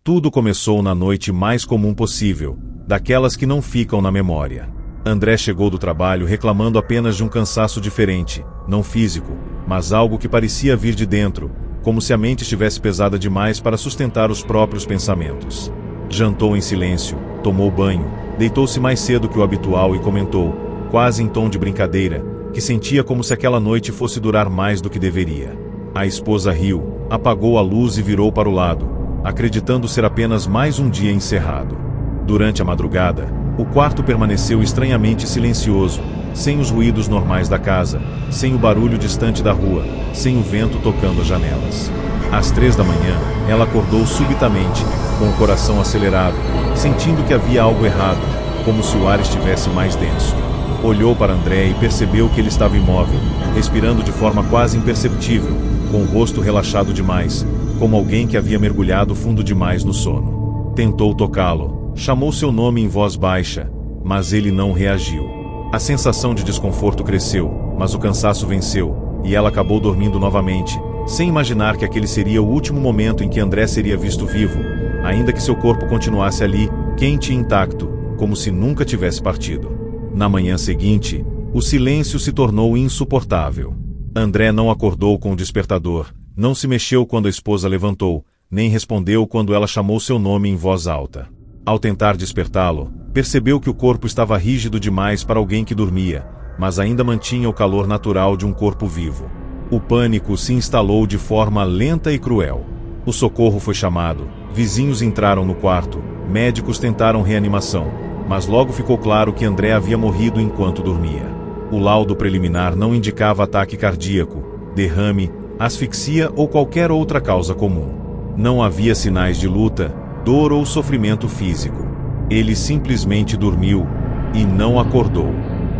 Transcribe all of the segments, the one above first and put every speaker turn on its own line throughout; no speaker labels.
Tudo começou na noite mais comum possível, daquelas que não ficam na memória. André chegou do trabalho reclamando apenas de um cansaço diferente, não físico, mas algo que parecia vir de dentro, como se a mente estivesse pesada demais para sustentar os próprios pensamentos. Jantou em silêncio, tomou banho, deitou-se mais cedo que o habitual e comentou, quase em tom de brincadeira, que sentia como se aquela noite fosse durar mais do que deveria. A esposa riu, apagou a luz e virou para o lado, acreditando ser apenas mais um dia encerrado. Durante a madrugada, o quarto permaneceu estranhamente silencioso, sem os ruídos normais da casa, sem o barulho distante da rua, sem o vento tocando as janelas. Às 3 da manhã, ela acordou subitamente, com o coração acelerado, sentindo que havia algo errado, como se o ar estivesse mais denso. Olhou para André e percebeu que ele estava imóvel, respirando de forma quase imperceptível, com o rosto relaxado demais, como alguém que havia mergulhado fundo demais no sono. Tentou tocá-lo, chamou seu nome em voz baixa, mas ele não reagiu. A sensação de desconforto cresceu, mas o cansaço venceu, e ela acabou dormindo novamente, sem imaginar que aquele seria o último momento em que André seria visto vivo, ainda que seu corpo continuasse ali, quente e intacto, como se nunca tivesse partido. Na manhã seguinte, o silêncio se tornou insuportável. André não acordou com o despertador, não se mexeu quando a esposa levantou, nem respondeu quando ela chamou seu nome em voz alta. Ao tentar despertá-lo, percebeu que o corpo estava rígido demais para alguém que dormia, mas ainda mantinha o calor natural de um corpo vivo. O pânico se instalou de forma lenta e cruel. O socorro foi chamado, vizinhos entraram no quarto, médicos tentaram reanimação, mas logo ficou claro que André havia morrido enquanto dormia. O laudo preliminar não indicava ataque cardíaco, derrame, asfixia ou qualquer outra causa comum. Não havia sinais de luta, dor ou sofrimento físico. Ele simplesmente dormiu e não acordou.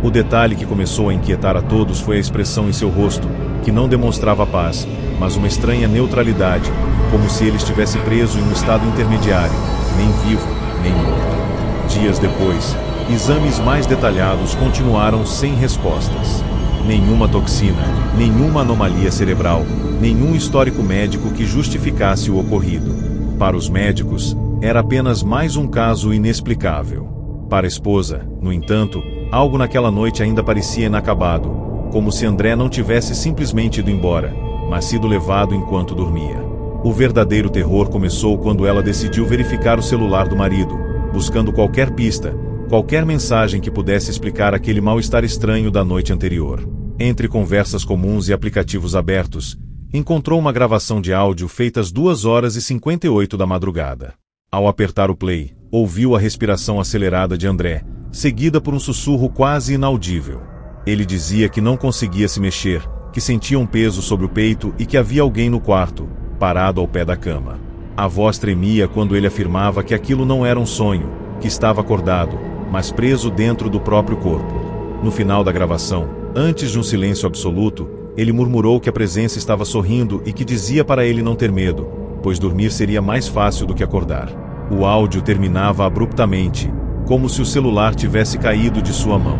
O detalhe que começou a inquietar a todos foi a expressão em seu rosto, que não demonstrava paz, mas uma estranha neutralidade, como se ele estivesse preso em um estado intermediário, nem vivo, nem morto. Dias depois, exames mais detalhados continuaram sem respostas. Nenhuma toxina, nenhuma anomalia cerebral, nenhum histórico médico que justificasse o ocorrido. Para os médicos, era apenas mais um caso inexplicável. Para a esposa, no entanto, algo naquela noite ainda parecia inacabado, como se André não tivesse simplesmente ido embora, mas sido levado enquanto dormia. O verdadeiro terror começou quando ela decidiu verificar o celular do marido, buscando qualquer pista, qualquer mensagem que pudesse explicar aquele mal-estar estranho da noite anterior. Entre conversas comuns e aplicativos abertos, encontrou uma gravação de áudio feita às 2h58 da madrugada. Ao apertar o play, ouviu a respiração acelerada de André, seguida por um sussurro quase inaudível. Ele dizia que não conseguia se mexer, que sentia um peso sobre o peito e que havia alguém no quarto, parado ao pé da cama. A voz tremia quando ele afirmava que aquilo não era um sonho, que estava acordado, mas preso dentro do próprio corpo. No final da gravação, antes de um silêncio absoluto, ele murmurou que a presença estava sorrindo e que dizia para ele não ter medo, pois dormir seria mais fácil do que acordar. O áudio terminava abruptamente, como se o celular tivesse caído de sua mão.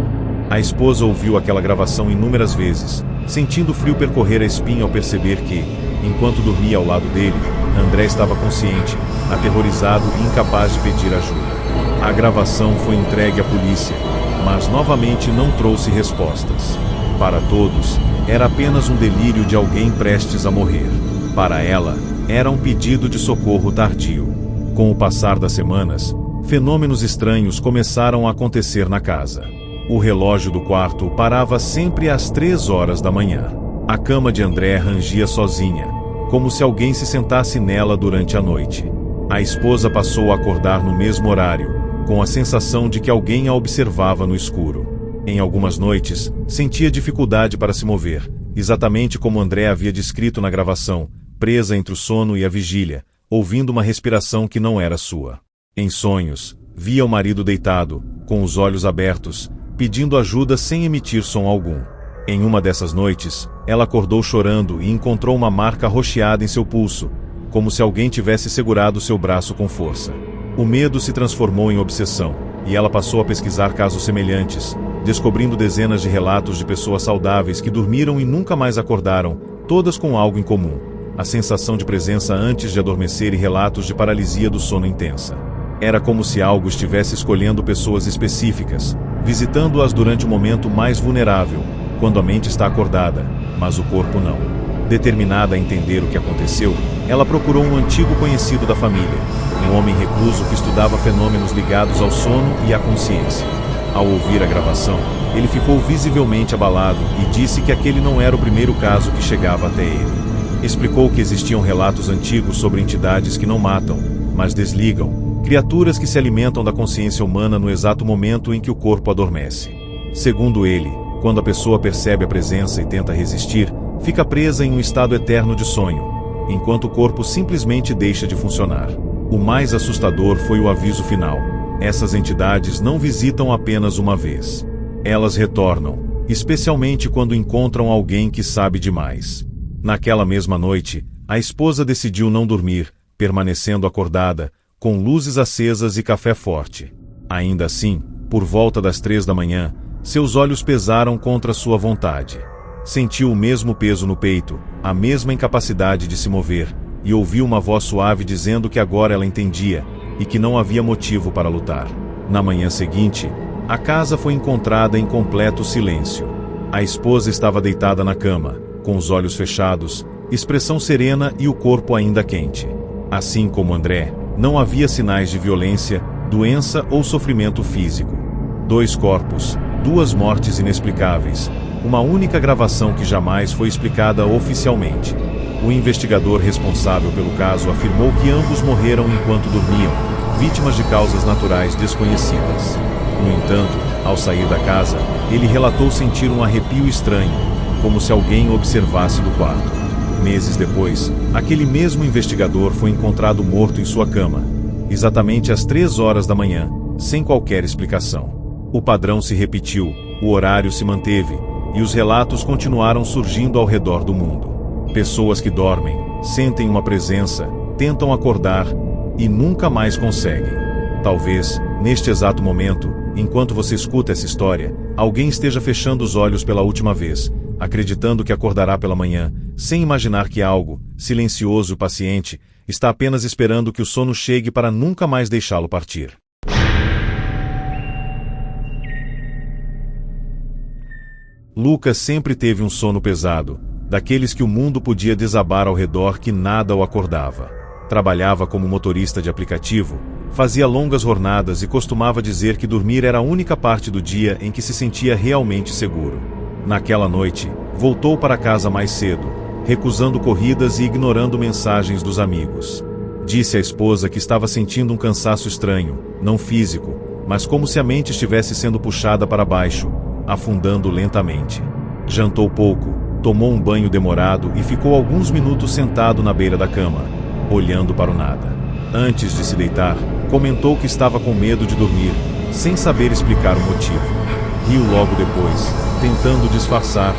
A esposa ouviu aquela gravação inúmeras vezes, sentindo o frio percorrer a espinha ao perceber que, enquanto dormia ao lado dele, André estava consciente, aterrorizado e incapaz de pedir ajuda. A gravação foi entregue à polícia, mas novamente não trouxe respostas. Para todos, era apenas um delírio de alguém prestes a morrer. Para ela, era um pedido de socorro tardio. Com o passar das semanas, fenômenos estranhos começaram a acontecer na casa. O relógio do quarto parava sempre às 3 horas da manhã. A cama de André rangia sozinha, como se alguém se sentasse nela durante a noite. A esposa passou a acordar no mesmo horário, com a sensação de que alguém a observava no escuro. Em algumas noites, sentia dificuldade para se mover, exatamente como André havia descrito na gravação, presa entre o sono e a vigília, ouvindo uma respiração que não era sua. Em sonhos, via o marido deitado, com os olhos abertos, pedindo ajuda sem emitir som algum. Em uma dessas noites, ela acordou chorando e encontrou uma marca roxeada em seu pulso, como se alguém tivesse segurado seu braço com força. O medo se transformou em obsessão, e ela passou a pesquisar casos semelhantes, descobrindo dezenas de relatos de pessoas saudáveis que dormiram e nunca mais acordaram, todas com algo em comum: a sensação de presença antes de adormecer e relatos de paralisia do sono intensa. Era como se algo estivesse escolhendo pessoas específicas, visitando-as durante o momento mais vulnerável, quando a mente está acordada, mas o corpo não. Determinada a entender o que aconteceu, ela procurou um antigo conhecido da família, um homem recluso que estudava fenômenos ligados ao sono e à consciência. Ao ouvir a gravação, ele ficou visivelmente abalado e disse que aquele não era o primeiro caso que chegava até ele. Explicou que existiam relatos antigos sobre entidades que não matam, mas desligam, criaturas que se alimentam da consciência humana no exato momento em que o corpo adormece. Segundo ele, quando a pessoa percebe a presença e tenta resistir, fica presa em um estado eterno de sonho, enquanto o corpo simplesmente deixa de funcionar. O mais assustador foi o aviso final: essas entidades não visitam apenas uma vez. Elas retornam, especialmente quando encontram alguém que sabe demais. Naquela mesma noite, a esposa decidiu não dormir, permanecendo acordada, com luzes acesas e café forte. Ainda assim, por volta das 3 da manhã, seus olhos pesaram contra sua vontade. Sentiu o mesmo peso no peito, a mesma incapacidade de se mover, e ouviu uma voz suave dizendo que agora ela entendia, e que não havia motivo para lutar. Na manhã seguinte, a casa foi encontrada em completo silêncio. A esposa estava deitada na cama, com os olhos fechados, expressão serena e o corpo ainda quente. Assim como André, não havia sinais de violência, doença ou sofrimento físico. 2 corpos, 2 mortes inexplicáveis, uma única gravação que jamais foi explicada oficialmente. O investigador responsável pelo caso afirmou que ambos morreram enquanto dormiam, vítimas de causas naturais desconhecidas. No entanto, ao sair da casa, ele relatou sentir um arrepio estranho, como se alguém o observasse do quarto. Meses depois, aquele mesmo investigador foi encontrado morto em sua cama, exatamente às 3 horas da manhã, sem qualquer explicação. O padrão se repetiu, o horário se manteve, e os relatos continuaram surgindo ao redor do mundo. Pessoas que dormem, sentem uma presença, tentam acordar e nunca mais conseguem. Talvez, neste exato momento, enquanto você escuta essa história, alguém esteja fechando os olhos pela última vez, acreditando que acordará pela manhã, sem imaginar que algo, silencioso e paciente, está apenas esperando que o sono chegue para nunca mais deixá-lo partir. Lucas sempre teve um sono pesado, daqueles que o mundo podia desabar ao redor que nada o acordava. Trabalhava como motorista de aplicativo, fazia longas jornadas e costumava dizer que dormir era a única parte do dia em que se sentia realmente seguro. Naquela noite, voltou para casa mais cedo, recusando corridas e ignorando mensagens dos amigos. Disse à esposa que estava sentindo um cansaço estranho, não físico, mas como se a mente estivesse sendo puxada para baixo, afundando lentamente. Jantou pouco, tomou um banho demorado e ficou alguns minutos sentado na beira da cama, olhando para o nada. Antes de se deitar, comentou que estava com medo de dormir, sem saber explicar o motivo. Riu logo depois, tentando disfarçar,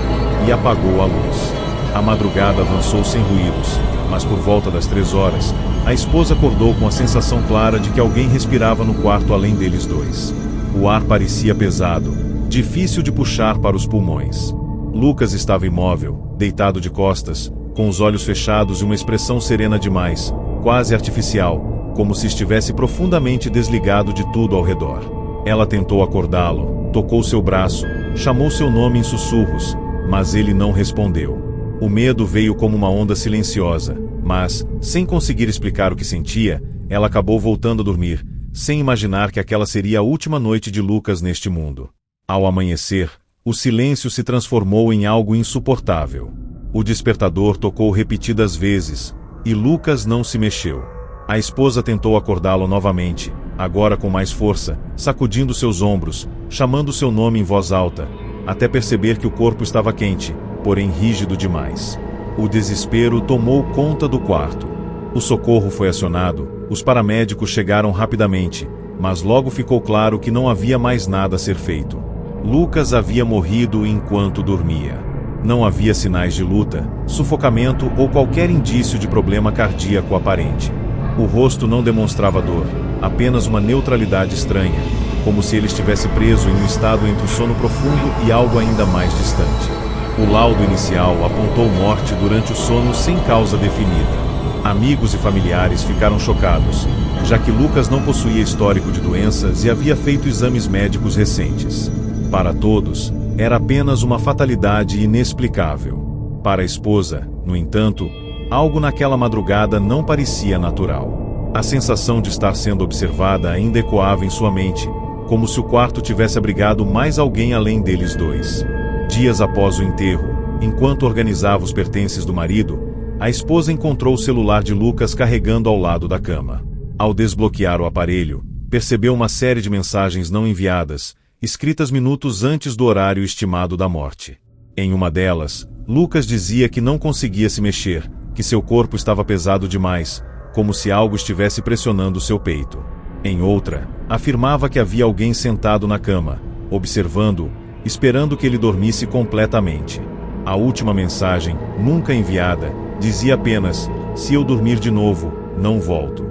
e apagou a luz. A madrugada avançou sem ruídos, mas por volta das 3 horas, a esposa acordou com a sensação clara de que alguém respirava no quarto além deles dois. O ar parecia pesado, difícil de puxar para os pulmões. Lucas estava imóvel, deitado de costas, com os olhos fechados e uma expressão serena demais, quase artificial, como se estivesse profundamente desligado de tudo ao redor. Ela tentou acordá-lo, tocou seu braço, chamou seu nome em sussurros, mas ele não respondeu. O medo veio como uma onda silenciosa, mas, sem conseguir explicar o que sentia, ela acabou voltando a dormir, sem imaginar que aquela seria a última noite de Lucas neste mundo. Ao amanhecer, o silêncio se transformou em algo insuportável. O despertador tocou repetidas vezes, e Lucas não se mexeu. A esposa tentou acordá-lo novamente, agora com mais força, sacudindo seus ombros, chamando seu nome em voz alta, até perceber que o corpo estava quente, porém rígido demais. O desespero tomou conta do quarto. O socorro foi acionado, os paramédicos chegaram rapidamente, mas logo ficou claro que não havia mais nada a ser feito. Lucas havia morrido enquanto dormia. Não havia sinais de luta, sufocamento ou qualquer indício de problema cardíaco aparente. O rosto não demonstrava dor, apenas uma neutralidade estranha, como se ele estivesse preso em um estado entre o sono profundo e algo ainda mais distante. O laudo inicial apontou morte durante o sono sem causa definida. Amigos e familiares ficaram chocados, já que Lucas não possuía histórico de doenças e havia feito exames médicos recentes. Para todos, era apenas uma fatalidade inexplicável. Para a esposa, no entanto, algo naquela madrugada não parecia natural. A sensação de estar sendo observada ainda ecoava em sua mente, como se o quarto tivesse abrigado mais alguém além deles dois. Dias após o enterro, enquanto organizava os pertences do marido, a esposa encontrou o celular de Lucas carregando ao lado da cama. Ao desbloquear o aparelho, percebeu uma série de mensagens não enviadas, escritas minutos antes do horário estimado da morte. Em uma delas, Lucas dizia que não conseguia se mexer, que seu corpo estava pesado demais, como se algo estivesse pressionando seu peito. Em outra, afirmava que havia alguém sentado na cama, observando-o, esperando que ele dormisse completamente. A última mensagem, nunca enviada, dizia apenas: "Se eu dormir de novo, não volto."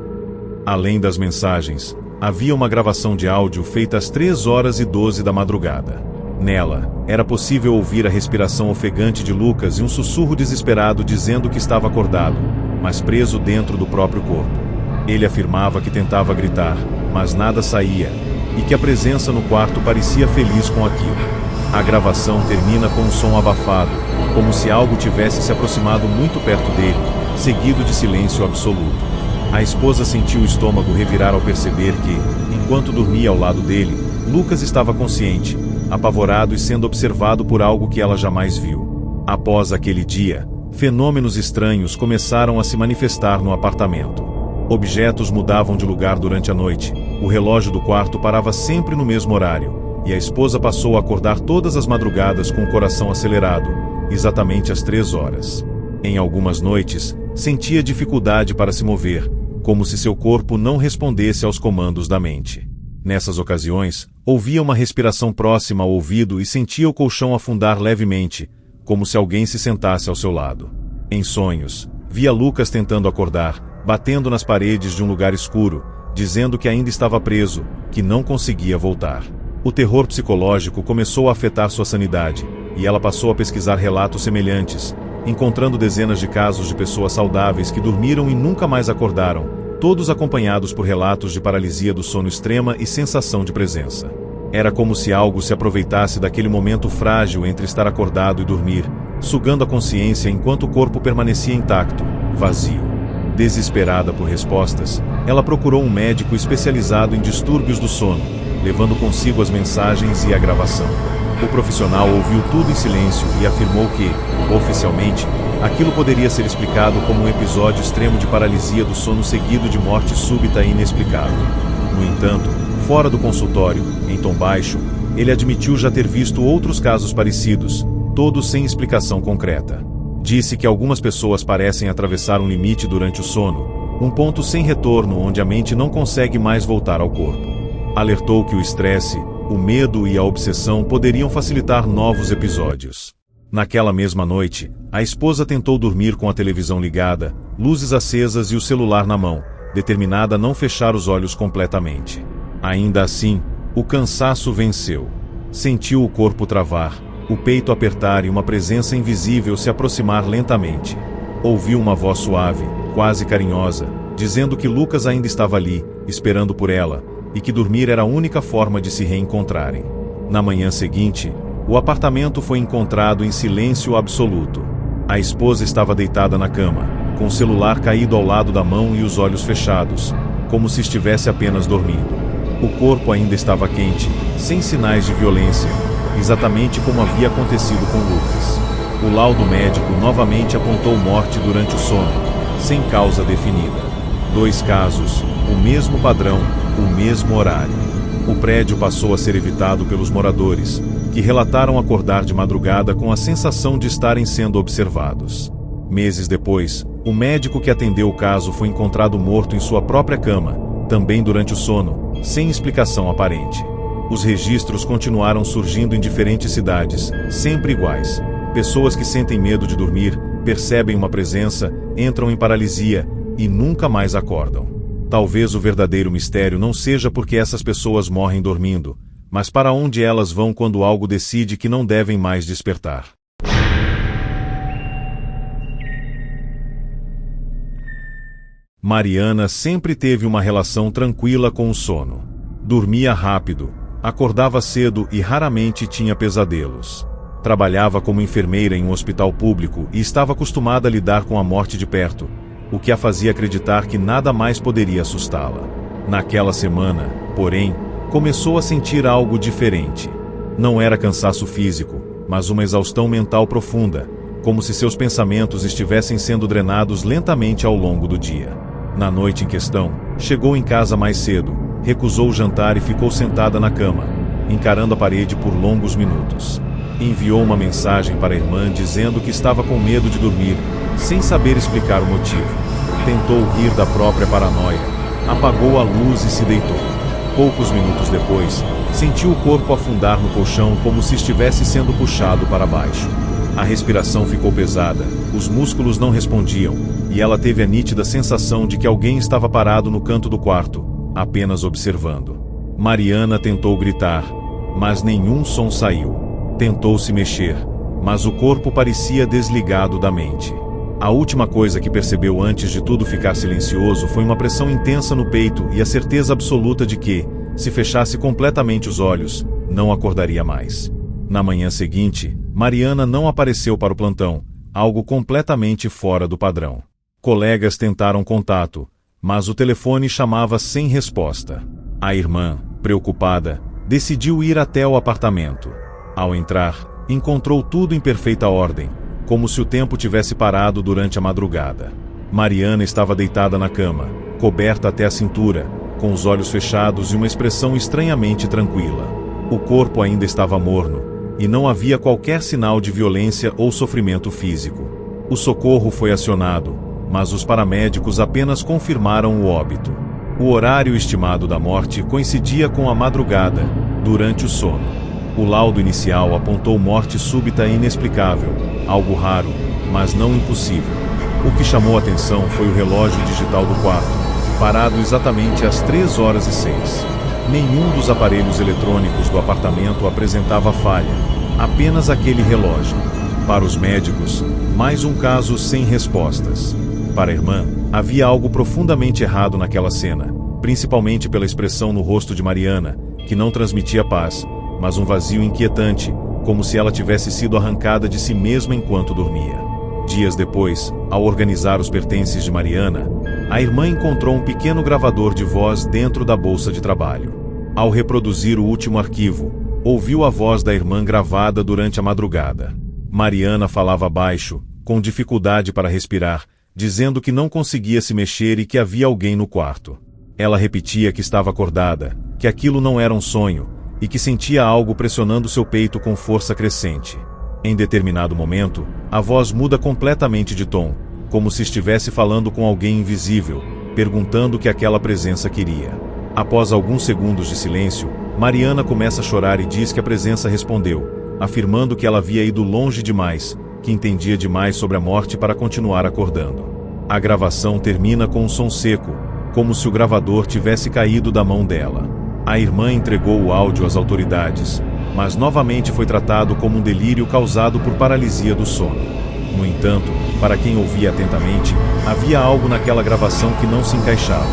Além das mensagens, havia uma gravação de áudio feita às 3h12 da madrugada. Nela, era possível ouvir a respiração ofegante de Lucas e um sussurro desesperado dizendo que estava acordado, mas preso dentro do próprio corpo. Ele afirmava que tentava gritar, mas nada saía, e que a presença no quarto parecia feliz com aquilo. A gravação termina com um som abafado, como se algo tivesse se aproximado muito perto dele, seguido de silêncio absoluto. A esposa sentiu o estômago revirar ao perceber que, enquanto dormia ao lado dele, Lucas estava consciente, apavorado e sendo observado por algo que ela jamais viu. Após aquele dia, fenômenos estranhos começaram a se manifestar no apartamento. Objetos mudavam de lugar durante a noite, o relógio do quarto parava sempre no mesmo horário, e a esposa passou a acordar todas as madrugadas com o coração acelerado, exatamente às 3h. Em algumas noites, sentia dificuldade para se mover, como se seu corpo não respondesse aos comandos da mente. Nessas ocasiões, ouvia uma respiração próxima ao ouvido e sentia o colchão afundar levemente, como se alguém se sentasse ao seu lado. Em sonhos, via Lucas tentando acordar, batendo nas paredes de um lugar escuro, dizendo que ainda estava preso, que não conseguia voltar. O terror psicológico começou a afetar sua sanidade, e ela passou a pesquisar relatos semelhantes, encontrando dezenas de casos de pessoas saudáveis que dormiram e nunca mais acordaram, todos acompanhados por relatos de paralisia do sono extrema e sensação de presença. Era como se algo se aproveitasse daquele momento frágil entre estar acordado e dormir, sugando a consciência enquanto o corpo permanecia intacto, vazio. Desesperada por respostas, ela procurou um médico especializado em distúrbios do sono, levando consigo as mensagens e a gravação. O profissional ouviu tudo em silêncio e afirmou que, oficialmente, aquilo poderia ser explicado como um episódio extremo de paralisia do sono seguido de morte súbita e inexplicável. No entanto, fora do consultório, em tom baixo, ele admitiu já ter visto outros casos parecidos, todos sem explicação concreta. Disse que algumas pessoas parecem atravessar um limite durante o sono, um ponto sem retorno onde a mente não consegue mais voltar ao corpo. Alertou que o estresse, o medo e a obsessão poderiam facilitar novos episódios. Naquela mesma noite, a esposa tentou dormir com a televisão ligada, luzes acesas e o celular na mão, determinada a não fechar os olhos completamente. Ainda assim, o cansaço venceu. Sentiu o corpo travar, o peito apertar e uma presença invisível se aproximar lentamente. Ouviu uma voz suave, quase carinhosa, dizendo que Lucas ainda estava ali, esperando por ela, e que dormir era a única forma de se reencontrarem. Na manhã seguinte, o apartamento foi encontrado em silêncio absoluto. A esposa estava deitada na cama, com o celular caído ao lado da mão e os olhos fechados, como se estivesse apenas dormindo. O corpo ainda estava quente, sem sinais de violência, exatamente como havia acontecido com Lucas. O laudo médico novamente apontou morte durante o sono, sem causa definida. 2 casos, o mesmo padrão, o mesmo horário. O prédio passou a ser evitado pelos moradores, que relataram acordar de madrugada com a sensação de estarem sendo observados. Meses depois, o médico que atendeu o caso foi encontrado morto em sua própria cama, também durante o sono, sem explicação aparente. Os registros continuaram surgindo em diferentes cidades, sempre iguais. Pessoas que sentem medo de dormir, percebem uma presença, entram em paralisia e nunca mais acordam. Talvez o verdadeiro mistério não seja porque essas pessoas morrem dormindo, mas para onde elas vão quando algo decide que não devem mais despertar. Mariana sempre teve uma relação tranquila com o sono. Dormia rápido, acordava cedo e raramente tinha pesadelos. Trabalhava como enfermeira em um hospital público e estava acostumada a lidar com a morte de perto, o que a fazia acreditar que nada mais poderia assustá-la. Naquela semana, porém, começou a sentir algo diferente. Não era cansaço físico, mas uma exaustão mental profunda, como se seus pensamentos estivessem sendo drenados lentamente ao longo do dia. Na noite em questão, chegou em casa mais cedo, recusou o jantar e ficou sentada na cama, encarando a parede por longos minutos. Enviou uma mensagem para a irmã dizendo que estava com medo de dormir, sem saber explicar o motivo. Tentou rir da própria paranoia, apagou a luz e se deitou. Poucos minutos depois, sentiu o corpo afundar no colchão como se estivesse sendo puxado para baixo. A respiração ficou pesada, os músculos não respondiam, e ela teve a nítida sensação de que alguém estava parado no canto do quarto, apenas observando. Mariana tentou gritar, mas nenhum som saiu. Tentou se mexer, mas o corpo parecia desligado da mente. A última coisa que percebeu antes de tudo ficar silencioso foi uma pressão intensa no peito e a certeza absoluta de que, se fechasse completamente os olhos, não acordaria mais. Na manhã seguinte, Mariana não apareceu para o plantão, algo completamente fora do padrão. Colegas tentaram contato, mas o telefone chamava sem resposta. A irmã, preocupada, decidiu ir até o apartamento. Ao entrar, encontrou tudo em perfeita ordem, como se o tempo tivesse parado durante a madrugada. Mariana estava deitada na cama, coberta até a cintura, com os olhos fechados e uma expressão estranhamente tranquila. O corpo ainda estava morno, e não havia qualquer sinal de violência ou sofrimento físico. O socorro foi acionado, mas os paramédicos apenas confirmaram o óbito. O horário estimado da morte coincidia com a madrugada, durante o sono. O laudo inicial apontou morte súbita e inexplicável, algo raro, mas não impossível. O que chamou a atenção foi o relógio digital do quarto, parado exatamente às 3h06. Nenhum dos aparelhos eletrônicos do apartamento apresentava falha, apenas aquele relógio. Para os médicos, mais um caso sem respostas. Para a irmã, havia algo profundamente errado naquela cena, principalmente pela expressão no rosto de Mariana, que não transmitia paz, mas um vazio inquietante, como se ela tivesse sido arrancada de si mesma enquanto dormia. Dias depois, ao organizar os pertences de Mariana, a irmã encontrou um pequeno gravador de voz dentro da bolsa de trabalho. Ao reproduzir o último arquivo, ouviu a voz da irmã gravada durante a madrugada. Mariana falava baixo, com dificuldade para respirar, dizendo que não conseguia se mexer e que havia alguém no quarto. Ela repetia que estava acordada, que aquilo não era um sonho, e que sentia algo pressionando seu peito com força crescente. Em determinado momento, a voz muda completamente de tom, como se estivesse falando com alguém invisível, perguntando o que aquela presença queria. Após alguns segundos de silêncio, Mariana começa a chorar e diz que a presença respondeu, afirmando que ela havia ido longe demais, que entendia demais sobre a morte para continuar acordando. A gravação termina com um som seco, como se o gravador tivesse caído da mão dela. A irmã entregou o áudio às autoridades, mas novamente foi tratado como um delírio causado por paralisia do sono. No entanto, para quem ouvia atentamente, havia algo naquela gravação que não se encaixava.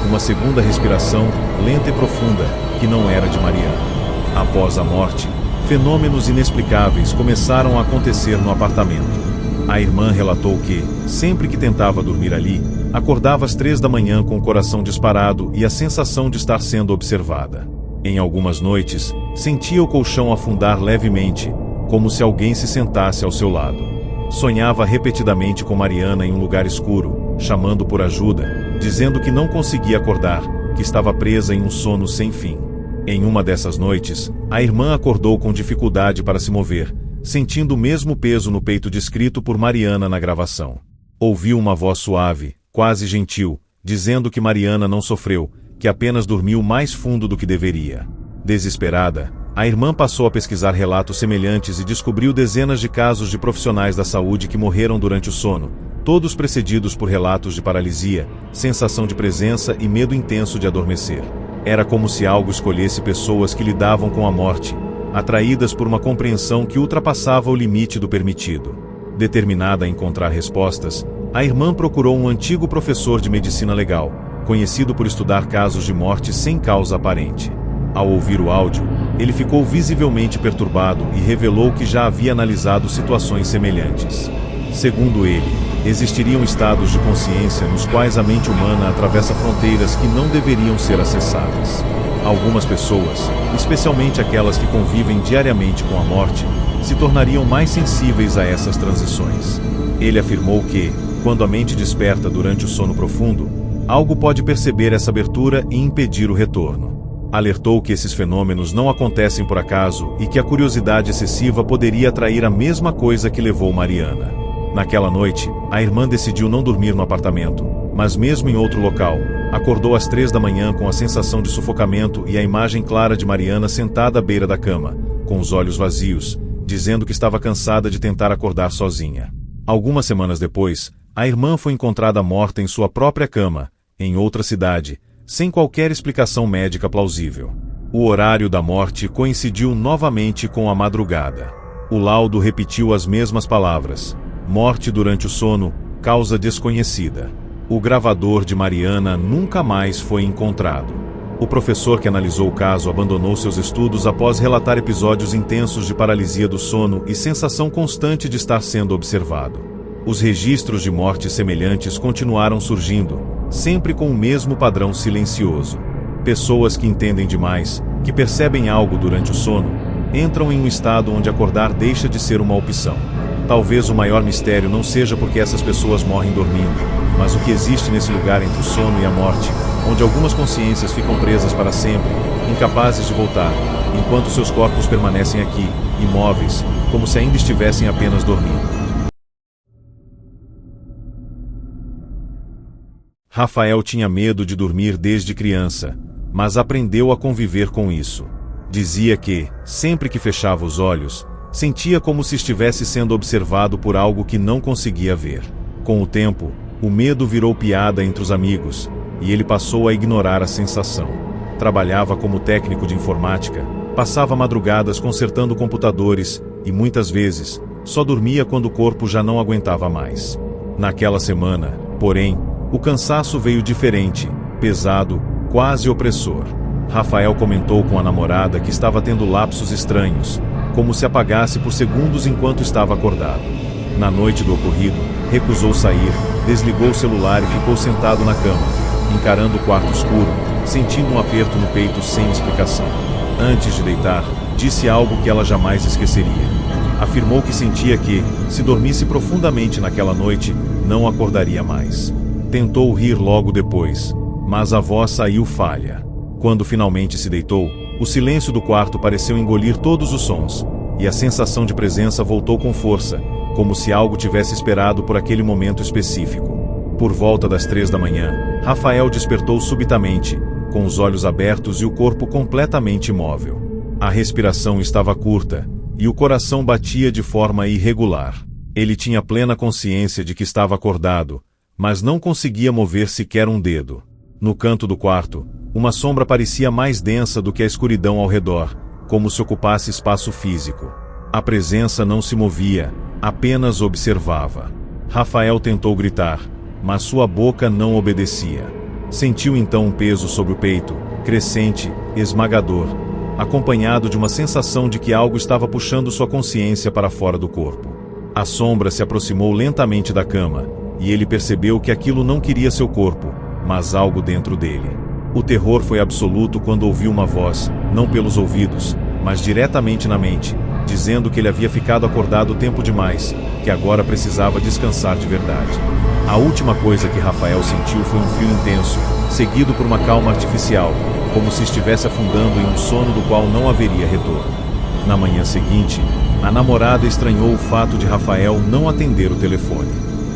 Uma segunda respiração, lenta e profunda, que não era de Mariana. Após a morte, fenômenos inexplicáveis começaram a acontecer no apartamento. A irmã relatou que, sempre que tentava dormir ali, acordava às 3h com o coração disparado e a sensação de estar sendo observada. Em algumas noites, sentia o colchão afundar levemente, como se alguém se sentasse ao seu lado. Sonhava repetidamente com Mariana em um lugar escuro, chamando por ajuda, dizendo que não conseguia acordar, que estava presa em um sono sem fim. Em uma dessas noites, a irmã acordou com dificuldade para se mover, sentindo o mesmo peso no peito descrito por Mariana na gravação. Ouviu uma voz suave, quase gentil, dizendo que Mariana não sofreu, que apenas dormiu mais fundo do que deveria. Desesperada, A irmã passou a pesquisar relatos semelhantes e descobriu dezenas de casos de profissionais da saúde que morreram durante o sono, todos precedidos por relatos de paralisia, sensação de presença e medo intenso de adormecer. Era como se algo escolhesse pessoas que lidavam com a morte, atraídas por uma compreensão que ultrapassava o limite do permitido. Determinada a encontrar respostas, a irmã procurou um antigo professor de medicina legal, conhecido por estudar casos de morte sem causa aparente. Ao ouvir o áudio, ele ficou visivelmente perturbado e revelou que já havia analisado situações semelhantes. Segundo ele, existiriam estados de consciência nos quais a mente humana atravessa fronteiras que não deveriam ser acessadas. Algumas pessoas, especialmente aquelas que convivem diariamente com a morte, se tornariam mais sensíveis a essas transições. Ele afirmou que, quando a mente desperta durante o sono profundo, algo pode perceber essa abertura e impedir o retorno. Alertou que esses fenômenos não acontecem por acaso e que a curiosidade excessiva poderia atrair a mesma coisa que levou Mariana. Naquela noite, a irmã decidiu não dormir no apartamento, mas mesmo em outro local, acordou às 3 da manhã com a sensação de sufocamento e a imagem clara de Mariana sentada à beira da cama, com os olhos vazios, dizendo que estava cansada de tentar acordar sozinha. Algumas semanas depois, a irmã foi encontrada morta em sua própria cama, em outra cidade, sem qualquer explicação médica plausível. O horário da morte coincidiu novamente com a madrugada. O laudo repetiu as mesmas palavras: morte durante o sono, causa desconhecida. O gravador de Mariana nunca mais foi encontrado. O professor que analisou o caso abandonou seus estudos após relatar episódios intensos de paralisia do sono e sensação constante de estar sendo observado. Os registros de mortes semelhantes continuaram surgindo, sempre com o mesmo padrão silencioso. Pessoas que entendem demais, que percebem algo durante o sono, entram em um estado onde acordar deixa de ser uma opção. Talvez o maior mistério não seja porque essas pessoas morrem dormindo, mas o que existe nesse lugar entre o sono e a morte, onde algumas consciências ficam presas para sempre, incapazes de voltar, enquanto seus corpos permanecem aqui, imóveis, como se ainda estivessem apenas dormindo. Rafael tinha medo de dormir desde criança, mas aprendeu a conviver com isso. Dizia que, sempre que fechava os olhos, sentia como se estivesse sendo observado por algo que não conseguia ver. Com o tempo, o medo virou piada entre os amigos, e ele passou a ignorar a sensação. Trabalhava como técnico de informática, passava madrugadas consertando computadores e, muitas vezes, só dormia quando o corpo já não aguentava mais. Naquela semana, porém, o cansaço veio diferente, pesado, quase opressor. Rafael comentou com a namorada que estava tendo lapsos estranhos, como se apagasse por segundos enquanto estava acordado. Na noite do ocorrido, recusou sair, desligou o celular e ficou sentado na cama, encarando o quarto escuro, sentindo um aperto no peito sem explicação. Antes de deitar, disse algo que ela jamais esqueceria. Afirmou que sentia que, se dormisse profundamente naquela noite, não acordaria mais. Tentou rir logo depois, mas a voz saiu falha. Quando finalmente se deitou, o silêncio do quarto pareceu engolir todos os sons, e a sensação de presença voltou com força, como se algo tivesse esperado por aquele momento específico. Por volta das 3 da manhã, Rafael despertou subitamente, com os olhos abertos e o corpo completamente imóvel. A respiração estava curta, e o coração batia de forma irregular. Ele tinha plena consciência de que estava acordado, mas não conseguia mover sequer um dedo. No canto do quarto, uma sombra parecia mais densa do que a escuridão ao redor, como se ocupasse espaço físico. A presença não se movia, apenas observava. Rafael tentou gritar, mas sua boca não obedecia. Sentiu então um peso sobre o peito, crescente, esmagador, acompanhado de uma sensação de que algo estava puxando sua consciência para fora do corpo. A sombra se aproximou lentamente da cama, e ele percebeu que aquilo não queria seu corpo, mas algo dentro dele. O terror foi absoluto quando ouviu uma voz, não pelos ouvidos, mas diretamente na mente, dizendo que ele havia ficado acordado tempo demais, que agora precisava descansar de verdade. A última coisa que Rafael sentiu foi um frio intenso, seguido por uma calma artificial, como se estivesse afundando em um sono do qual não haveria retorno. Na manhã seguinte, a namorada estranhou o fato de Rafael não atender o telefone.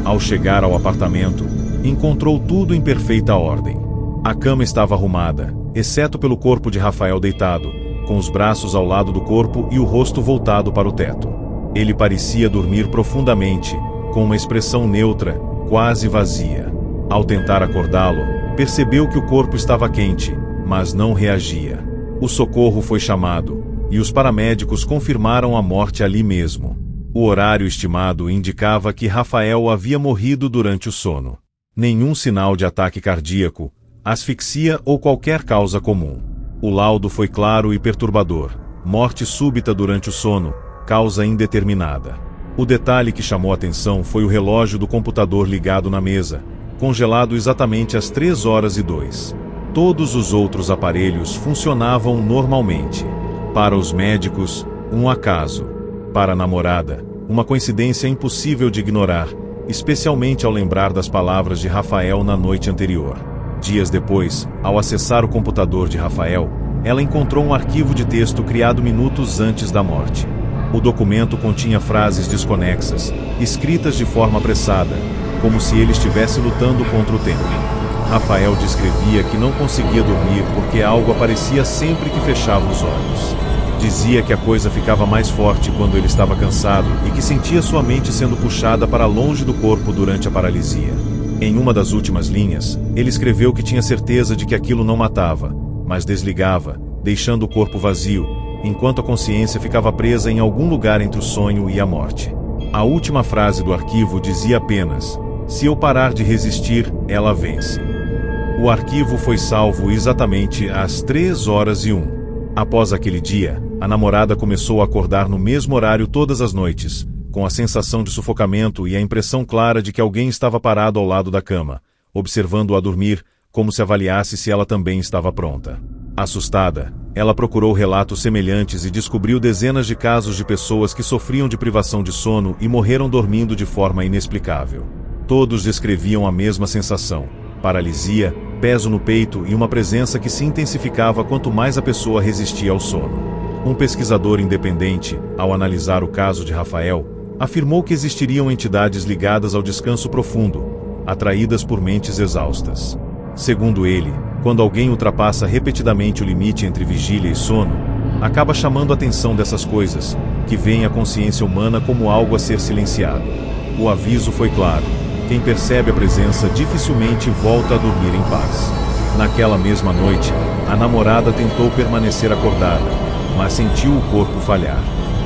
Ao chegar ao apartamento, encontrou tudo em perfeita ordem. A cama estava arrumada, exceto pelo corpo de Rafael deitado, com os braços ao lado do corpo e o rosto voltado para o teto. Ele parecia dormir profundamente, com uma expressão neutra, quase vazia. Ao tentar acordá-lo, percebeu que o corpo estava quente, mas não reagia. O socorro foi chamado, e os paramédicos confirmaram a morte ali mesmo. O horário estimado indicava que Rafael havia morrido durante o sono. Nenhum sinal de ataque cardíaco, asfixia ou qualquer causa comum. O laudo foi claro e perturbador: morte súbita durante o sono, causa indeterminada. O detalhe que chamou atenção foi o relógio do computador ligado na mesa, congelado exatamente às 3h02. Todos os outros aparelhos funcionavam normalmente. Para os médicos, um acaso. Para a namorada, uma coincidência impossível de ignorar, especialmente ao lembrar das palavras de Rafael na noite anterior. Dias depois, ao acessar o computador de Rafael, ela encontrou um arquivo de texto criado minutos antes da morte. O documento continha frases desconexas, escritas de forma apressada, como se ele estivesse lutando contra o tempo. Rafael descrevia que não conseguia dormir porque algo aparecia sempre que fechava os olhos. Dizia que a coisa ficava mais forte quando ele estava cansado e que sentia sua mente sendo puxada para longe do corpo durante a paralisia. Em uma das últimas linhas, ele escreveu que tinha certeza de que aquilo não matava, mas desligava, deixando o corpo vazio, enquanto a consciência ficava presa em algum lugar entre o sonho e a morte. A última frase do arquivo dizia apenas: "Se eu parar de resistir, ela vence." O arquivo foi salvo exatamente às 3h01. Após aquele dia, a namorada começou a acordar no mesmo horário todas as noites, com a sensação de sufocamento e a impressão clara de que alguém estava parado ao lado da cama, observando-a dormir, como se avaliasse se ela também estava pronta. Assustada, ela procurou relatos semelhantes e descobriu dezenas de casos de pessoas que sofriam de privação de sono e morreram dormindo de forma inexplicável. Todos descreviam a mesma sensação: paralisia, peso no peito e uma presença que se intensificava quanto mais a pessoa resistia ao sono. Um pesquisador independente, ao analisar o caso de Rafael, afirmou que existiriam entidades ligadas ao descanso profundo, atraídas por mentes exaustas. Segundo ele, quando alguém ultrapassa repetidamente o limite entre vigília e sono, acaba chamando a atenção dessas coisas, que veem a consciência humana como algo a ser silenciado. O aviso foi claro: quem percebe a presença dificilmente volta a dormir em paz. Naquela mesma noite, a namorada tentou permanecer acordada, mas sentiu o corpo falhar.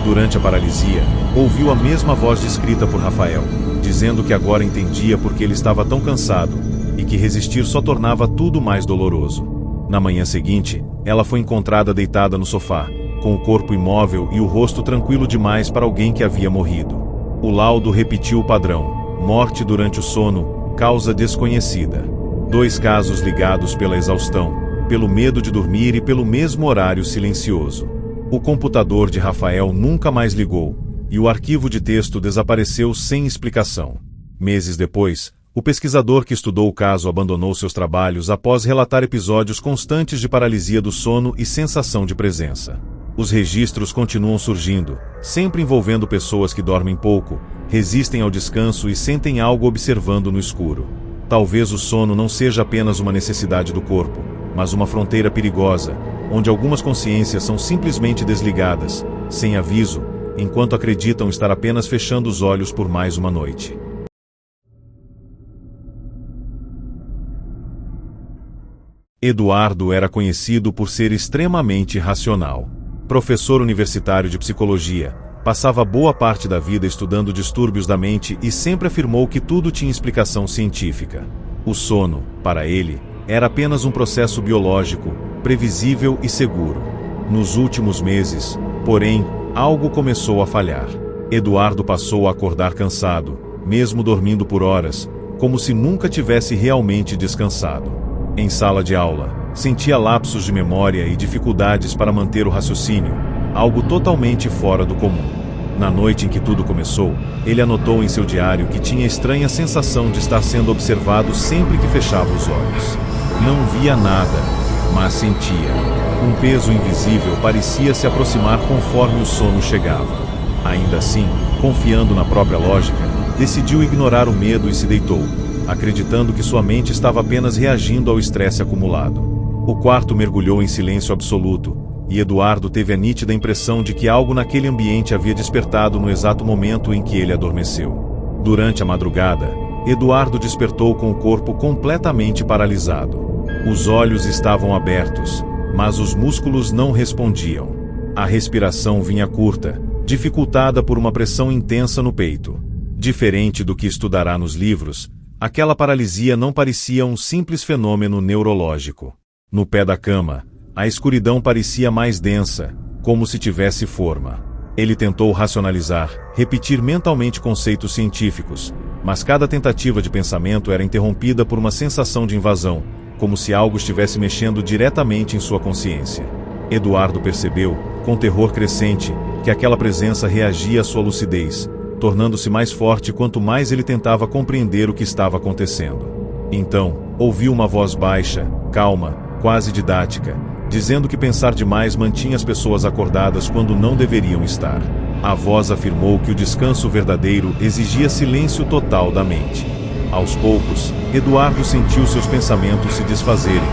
Durante a paralisia, ouviu a mesma voz descrita por Rafael, dizendo que agora entendia por que ele estava tão cansado e que resistir só tornava tudo mais doloroso. Na manhã seguinte, ela foi encontrada deitada no sofá, com o corpo imóvel e o rosto tranquilo demais para alguém que havia morrido. O laudo repetiu o padrão: morte durante o sono, causa desconhecida. 2 casos ligados pela exaustão, pelo medo de dormir e pelo mesmo horário silencioso. O computador de Rafael nunca mais ligou, e o arquivo de texto desapareceu sem explicação. Meses depois, o pesquisador que estudou o caso abandonou seus trabalhos após relatar episódios constantes de paralisia do sono e sensação de presença. Os registros continuam surgindo, sempre envolvendo pessoas que dormem pouco, resistem ao descanso e sentem algo observando no escuro. Talvez o sono não seja apenas uma necessidade do corpo, mas uma fronteira perigosa, onde algumas consciências são simplesmente desligadas, sem aviso, enquanto acreditam estar apenas fechando os olhos por mais uma noite. Eduardo era conhecido por ser extremamente racional. Professor universitário de psicologia, passava boa parte da vida estudando distúrbios da mente e sempre afirmou que tudo tinha explicação científica. O sono, para ele, era apenas um processo biológico, previsível e seguro. Nos últimos meses, porém, algo começou a falhar. Eduardo passou a acordar cansado, mesmo dormindo por horas, como se nunca tivesse realmente descansado. Em sala de aula, sentia lapsos de memória e dificuldades para manter o raciocínio, algo totalmente fora do comum. Na noite em que tudo começou, ele anotou em seu diário que tinha a estranha sensação de estar sendo observado sempre que fechava os olhos. Não via nada, mas sentia. Um peso invisível parecia se aproximar conforme o sono chegava. Ainda assim, confiando na própria lógica, decidiu ignorar o medo e se deitou, acreditando que sua mente estava apenas reagindo ao estresse acumulado. O quarto mergulhou em silêncio absoluto, e Eduardo teve a nítida impressão de que algo naquele ambiente havia despertado no exato momento em que ele adormeceu. Durante a madrugada, Eduardo despertou com o corpo completamente paralisado. Os olhos estavam abertos, mas os músculos não respondiam. A respiração vinha curta, dificultada por uma pressão intensa no peito. Diferente do que estudará nos livros, aquela paralisia não parecia um simples fenômeno neurológico. No pé da cama, a escuridão parecia mais densa, como se tivesse forma. Ele tentou racionalizar, repetir mentalmente conceitos científicos, mas cada tentativa de pensamento era interrompida por uma sensação de invasão, como se algo estivesse mexendo diretamente em sua consciência. Eduardo percebeu, com terror crescente, que aquela presença reagia à sua lucidez, tornando-se mais forte quanto mais ele tentava compreender o que estava acontecendo. Então, ouviu uma voz baixa, calma, quase didática, dizendo que pensar demais mantinha as pessoas acordadas quando não deveriam estar. A voz afirmou que o descanso verdadeiro exigia silêncio total da mente. Aos poucos, Eduardo sentiu seus pensamentos se desfazerem,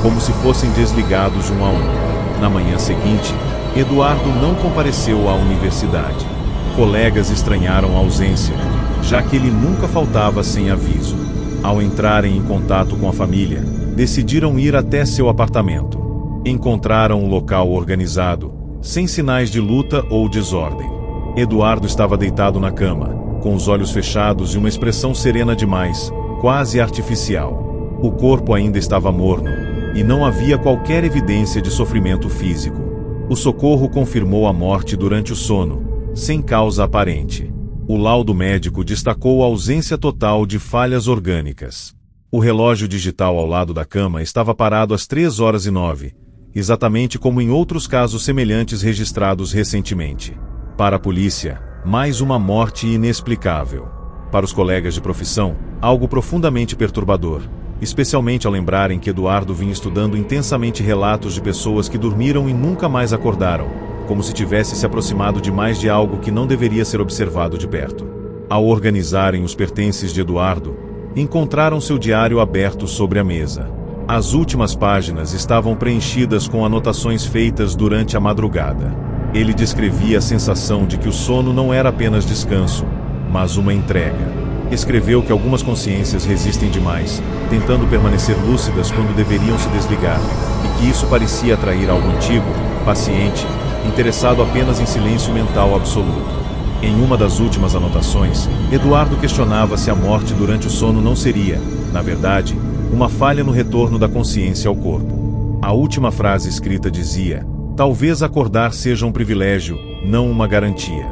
como se fossem desligados um a um. Na manhã seguinte, Eduardo não compareceu à universidade. Colegas estranharam a ausência, já que ele nunca faltava sem aviso. Ao entrarem em contato com a família, decidiram ir até seu apartamento. Encontraram um local organizado, sem sinais de luta ou desordem. Eduardo estava deitado na cama, com os olhos fechados e uma expressão serena demais, quase artificial. O corpo ainda estava morno, e não havia qualquer evidência de sofrimento físico. O socorro confirmou a morte durante o sono, sem causa aparente. O laudo médico destacou a ausência total de falhas orgânicas. O relógio digital ao lado da cama estava parado às 3h09, exatamente como em outros casos semelhantes registrados recentemente. Para a polícia, mais uma morte inexplicável. Para os colegas de profissão, algo profundamente perturbador, especialmente ao lembrarem que Eduardo vinha estudando intensamente relatos de pessoas que dormiram e nunca mais acordaram, como se tivesse se aproximado demais de algo que não deveria ser observado de perto. Ao organizarem os pertences de Eduardo, encontraram seu diário aberto sobre a mesa. As últimas páginas estavam preenchidas com anotações feitas durante a madrugada. Ele descrevia a sensação de que o sono não era apenas descanso, mas uma entrega. Escreveu que algumas consciências resistem demais, tentando permanecer lúcidas quando deveriam se desligar, e que isso parecia atrair algo antigo, paciente, interessado apenas em silêncio mental absoluto. Em uma das últimas anotações, Eduardo questionava se a morte durante o sono não seria, na verdade, uma falha no retorno da consciência ao corpo. A última frase escrita dizia: "Talvez acordar seja um privilégio, não uma garantia."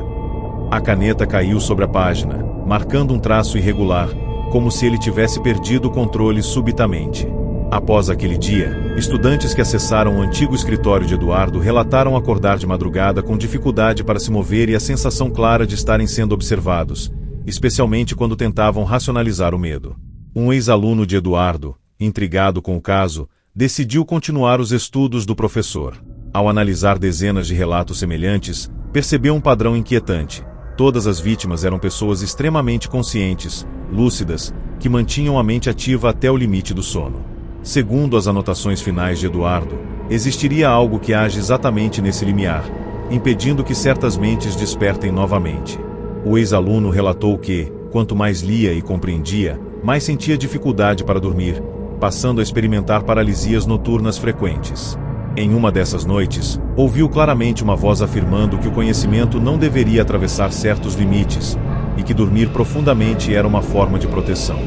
A caneta caiu sobre a página, marcando um traço irregular, como se ele tivesse perdido o controle subitamente. Após aquele dia, estudantes que acessaram o antigo escritório de Eduardo relataram acordar de madrugada com dificuldade para se mover e a sensação clara de estarem sendo observados, especialmente quando tentavam racionalizar o medo. Um ex-aluno de Eduardo, intrigado com o caso, decidiu continuar os estudos do professor. Ao analisar dezenas de relatos semelhantes, percebeu um padrão inquietante. Todas as vítimas eram pessoas extremamente conscientes, lúcidas, que mantinham a mente ativa até o limite do sono. Segundo as anotações finais de Eduardo, existiria algo que age exatamente nesse limiar, impedindo que certas mentes despertem novamente. O ex-aluno relatou que, quanto mais lia e compreendia, mais sentia dificuldade para dormir, passando a experimentar paralisias noturnas frequentes. Em uma dessas noites, ouviu claramente uma voz afirmando que o conhecimento não deveria atravessar certos limites, e que dormir profundamente era uma forma de proteção.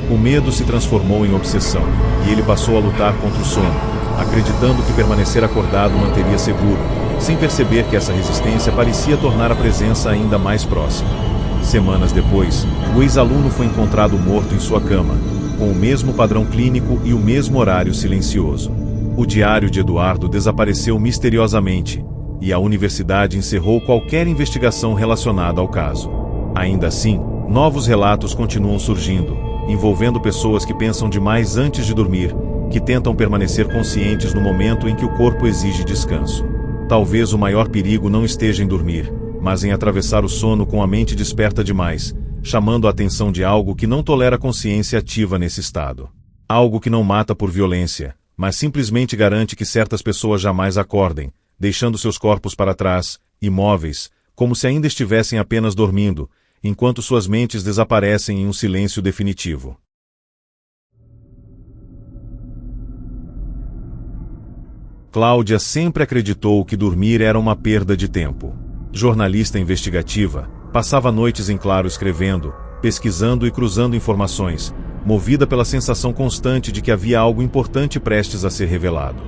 O medo se transformou em obsessão, e ele passou a lutar contra o sono, acreditando que permanecer acordado o manteria seguro, sem perceber que essa resistência parecia tornar a presença ainda mais próxima. Semanas depois, o ex-aluno foi encontrado morto em sua cama, com o mesmo padrão clínico e o mesmo horário silencioso. O diário de Eduardo desapareceu misteriosamente, e a universidade encerrou qualquer investigação relacionada ao caso. Ainda assim, novos relatos continuam surgindo, envolvendo pessoas que pensam demais antes de dormir, que tentam permanecer conscientes no momento em que o corpo exige descanso. Talvez o maior perigo não esteja em dormir, mas em atravessar o sono com a mente desperta demais, chamando a atenção de algo que não tolera consciência ativa nesse estado. Algo que não mata por violência, mas simplesmente garante que certas pessoas jamais acordem, deixando seus corpos para trás, imóveis, como se ainda estivessem apenas dormindo, enquanto suas mentes desaparecem em um silêncio definitivo. Cláudia sempre acreditou que dormir era uma perda de tempo. Jornalista investigativa, passava noites em claro escrevendo, pesquisando e cruzando informações, movida pela sensação constante de que havia algo importante prestes a ser revelado.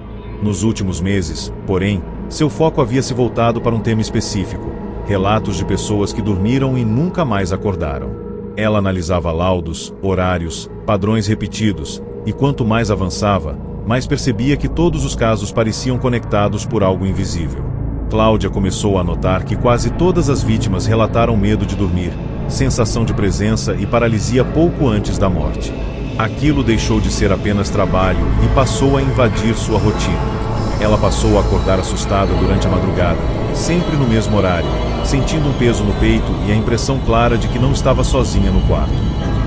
Nos últimos meses, porém, seu foco havia se voltado para um tema específico: relatos de pessoas que dormiram e nunca mais acordaram. Ela analisava laudos, horários, padrões repetidos, e quanto mais avançava, mais percebia que todos os casos pareciam conectados por algo invisível. Cláudia começou a notar que quase todas as vítimas relataram medo de dormir, sensação de presença e paralisia pouco antes da morte. Aquilo deixou de ser apenas trabalho e passou a invadir sua rotina. Ela passou a acordar assustada durante a madrugada, sempre no mesmo horário, sentindo um peso no peito e a impressão clara de que não estava sozinha no quarto.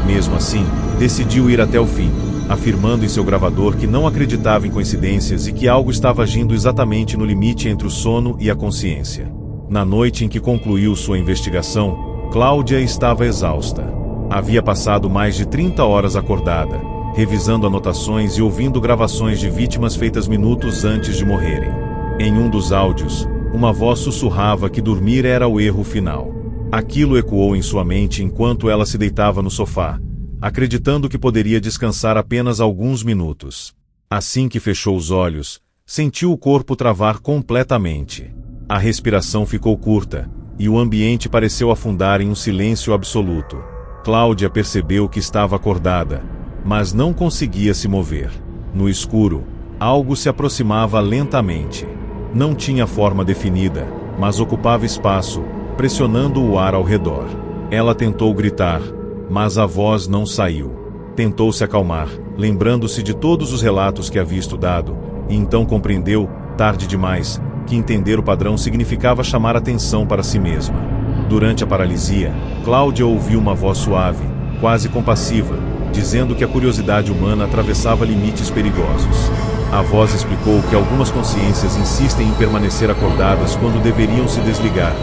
Mesmo assim, decidiu ir até o fim, afirmando em seu gravador que não acreditava em coincidências e que algo estava agindo exatamente no limite entre o sono e a consciência. Na noite em que concluiu sua investigação, Cláudia estava exausta. Havia passado mais de 30 horas acordada, revisando anotações e ouvindo gravações de vítimas feitas minutos antes de morrerem. Em um dos áudios, uma voz sussurrava que dormir era o erro final. Aquilo ecoou em sua mente enquanto ela se deitava no sofá, acreditando que poderia descansar apenas alguns minutos. Assim que fechou os olhos, sentiu o corpo travar completamente. A respiração ficou curta, e o ambiente pareceu afundar em um silêncio absoluto. Cláudia percebeu que estava acordada, mas não conseguia se mover. No escuro, algo se aproximava lentamente. Não tinha forma definida, mas ocupava espaço, pressionando o ar ao redor. Ela tentou gritar, mas a voz não saiu. Tentou se acalmar, lembrando-se de todos os relatos que havia estudado, e então compreendeu, tarde demais, que entender o padrão significava chamar atenção para si mesma. Durante a paralisia, Cláudia ouviu uma voz suave, quase compassiva, dizendo que a curiosidade humana atravessava limites perigosos. A voz explicou que algumas consciências insistem em permanecer acordadas quando deveriam se desligar,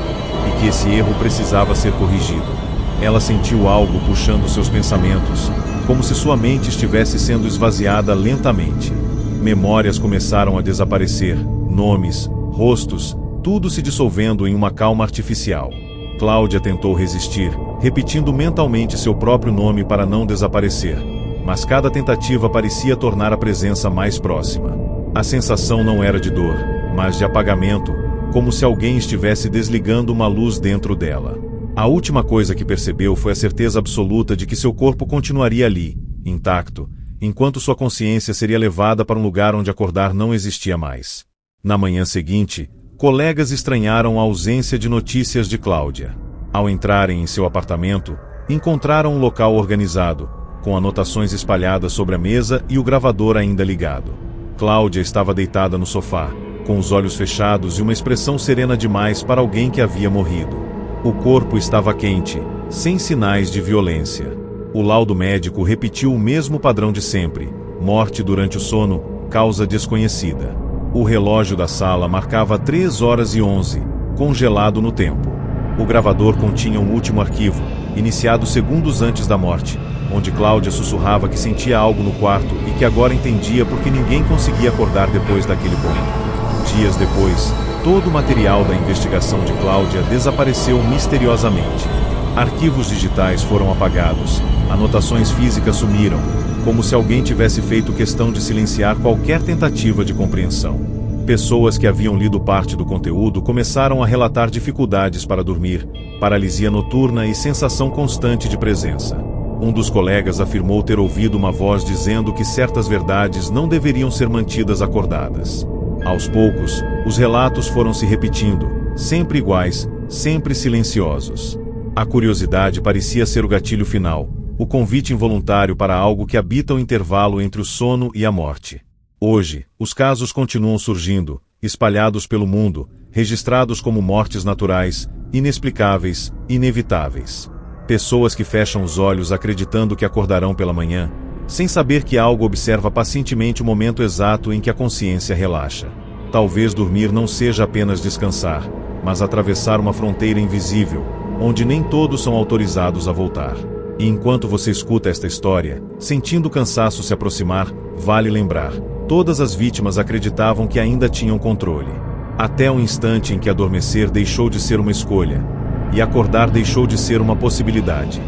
e que esse erro precisava ser corrigido. Ela sentiu algo puxando seus pensamentos, como se sua mente estivesse sendo esvaziada lentamente. Memórias começaram a desaparecer, nomes, rostos, tudo se dissolvendo em uma calma artificial. Cláudia tentou resistir, repetindo mentalmente seu próprio nome para não desaparecer, mas cada tentativa parecia tornar a presença mais próxima. A sensação não era de dor, mas de apagamento, como se alguém estivesse desligando uma luz dentro dela. A última coisa que percebeu foi a certeza absoluta de que seu corpo continuaria ali, intacto, enquanto sua consciência seria levada para um lugar onde acordar não existia mais. Na manhã seguinte, colegas estranharam a ausência de notícias de Cláudia. Ao entrarem em seu apartamento, encontraram um local organizado, com anotações espalhadas sobre a mesa e o gravador ainda ligado. Cláudia estava deitada no sofá, com os olhos fechados e uma expressão serena demais para alguém que havia morrido. O corpo estava quente, sem sinais de violência. O laudo médico repetiu o mesmo padrão de sempre: morte durante o sono, causa desconhecida. O relógio da sala marcava 3h11, congelado no tempo. O gravador continha um último arquivo, iniciado segundos antes da morte, onde Cláudia sussurrava que sentia algo no quarto e que agora entendia porque ninguém conseguia acordar depois daquele ponto. Dias depois, todo o material da investigação de Cláudia desapareceu misteriosamente. Arquivos digitais foram apagados, anotações físicas sumiram, como se alguém tivesse feito questão de silenciar qualquer tentativa de compreensão. Pessoas que haviam lido parte do conteúdo começaram a relatar dificuldades para dormir, paralisia noturna e sensação constante de presença. Um dos colegas afirmou ter ouvido uma voz dizendo que certas verdades não deveriam ser mantidas acordadas. Aos poucos, os relatos foram se repetindo, sempre iguais, sempre silenciosos. A curiosidade parecia ser o gatilho final, o convite involuntário para algo que habita o intervalo entre o sono e a morte. Hoje, os casos continuam surgindo, espalhados pelo mundo, registrados como mortes naturais, inexplicáveis, inevitáveis. Pessoas que fecham os olhos acreditando que acordarão pela manhã, sem saber que algo observa pacientemente o momento exato em que a consciência relaxa. Talvez dormir não seja apenas descansar, mas atravessar uma fronteira invisível, onde nem todos são autorizados a voltar. E enquanto você escuta esta história, sentindo o cansaço se aproximar, vale lembrar: todas as vítimas acreditavam que ainda tinham controle. Até o instante em que adormecer deixou de ser uma escolha, e acordar deixou de ser uma possibilidade.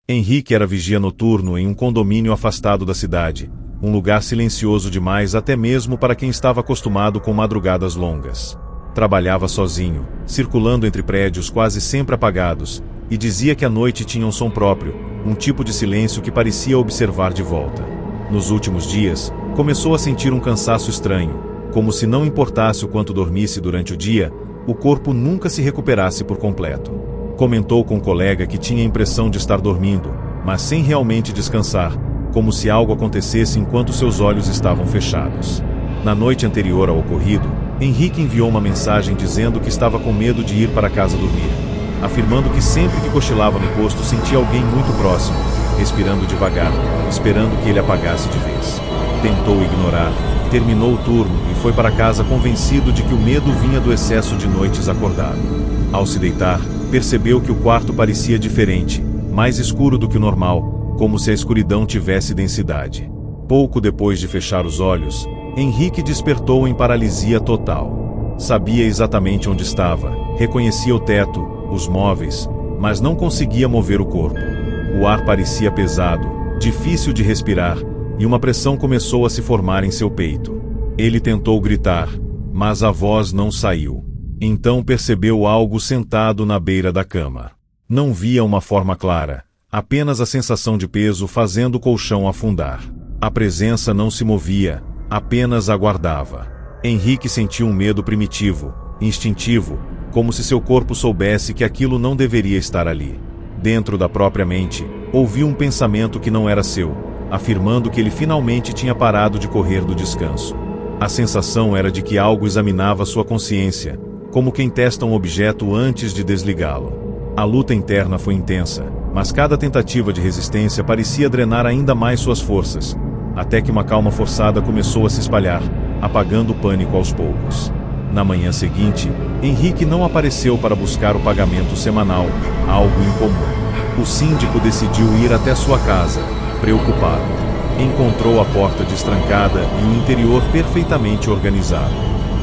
Henrique era vigia noturno em um condomínio afastado da cidade, um lugar silencioso demais até mesmo para quem estava acostumado com madrugadas longas. Trabalhava sozinho, circulando entre prédios quase sempre apagados, e dizia que a noite tinha um som próprio, um tipo de silêncio que parecia observar de volta. Nos últimos dias, começou a sentir um cansaço estranho, como se não importasse o quanto dormisse durante o dia, o corpo nunca se recuperasse por completo. Comentou com um colega que tinha a impressão de estar dormindo, mas sem realmente descansar, como se algo acontecesse enquanto seus olhos estavam fechados. Na noite anterior ao ocorrido, Henrique enviou uma mensagem dizendo que estava com medo de ir para casa dormir, afirmando que sempre que cochilava no posto sentia alguém muito próximo, respirando devagar, esperando que ele apagasse de vez. Tentou ignorar, terminou o turno e foi para casa convencido de que o medo vinha do excesso de noites acordado. Ao se deitar, percebeu que o quarto parecia diferente, mais escuro do que o normal, como se a escuridão tivesse densidade. Pouco depois de fechar os olhos, Henrique despertou em paralisia total. Sabia exatamente onde estava, reconhecia o teto, os móveis, mas não conseguia mover o corpo. O ar parecia pesado, difícil de respirar, e uma pressão começou a se formar em seu peito. Ele tentou gritar, mas a voz não saiu. Então percebeu algo sentado na beira da cama. Não via uma forma clara, apenas a sensação de peso fazendo o colchão afundar. A presença não se movia, apenas aguardava. Henrique sentiu um medo primitivo, instintivo, como se seu corpo soubesse que aquilo não deveria estar ali. Dentro da própria mente, ouviu um pensamento que não era seu, afirmando que ele finalmente tinha parado de correr do descanso. A sensação era de que algo examinava sua consciência, como quem testa um objeto antes de desligá-lo. A luta interna foi intensa, mas cada tentativa de resistência parecia drenar ainda mais suas forças, até que uma calma forçada começou a se espalhar, apagando o pânico aos poucos. Na manhã seguinte, Henrique não apareceu para buscar o pagamento semanal, algo incomum. O síndico decidiu ir até sua casa, preocupado. Encontrou a porta destrancada e o interior perfeitamente organizado.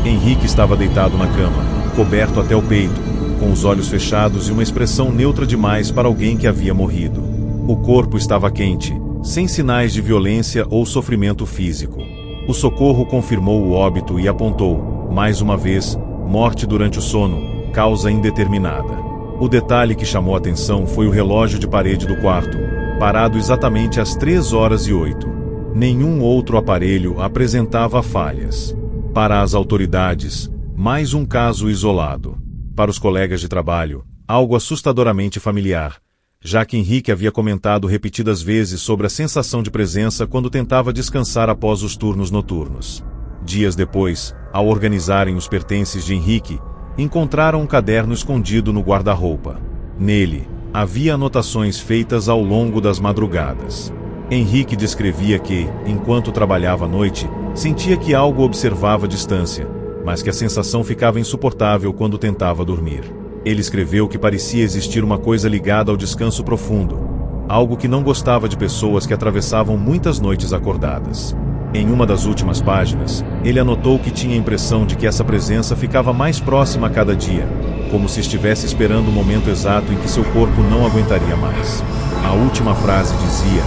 Henrique estava deitado na cama, coberto até o peito, com os olhos fechados e uma expressão neutra demais para alguém que havia morrido. O corpo estava quente, sem sinais de violência ou sofrimento físico. O socorro confirmou o óbito e apontou, mais uma vez, morte durante o sono, causa indeterminada. O detalhe que chamou a atenção foi o relógio de parede do quarto, parado exatamente às 3h08. Nenhum outro aparelho apresentava falhas. Para as autoridades, mais um caso isolado. Para os colegas de trabalho, algo assustadoramente familiar, já que Henrique havia comentado repetidas vezes sobre a sensação de presença quando tentava descansar após os turnos noturnos. Dias depois, ao organizarem os pertences de Henrique, encontraram um caderno escondido no guarda-roupa. Nele, havia anotações feitas ao longo das madrugadas. Henrique descrevia que, enquanto trabalhava à noite, sentia que algo observava à distância, mas que a sensação ficava insuportável quando tentava dormir. Ele escreveu que parecia existir uma coisa ligada ao descanso profundo, algo que não gostava de pessoas que atravessavam muitas noites acordadas. Em uma das últimas páginas, ele anotou que tinha a impressão de que essa presença ficava mais próxima a cada dia, como se estivesse esperando o momento exato em que seu corpo não aguentaria mais. A última frase dizia: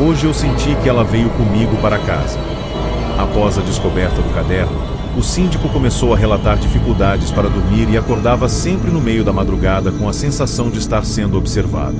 "Hoje eu senti que ela veio comigo para casa." Após a descoberta do caderno, o síndico começou a relatar dificuldades para dormir e acordava sempre no meio da madrugada com a sensação de estar sendo observado.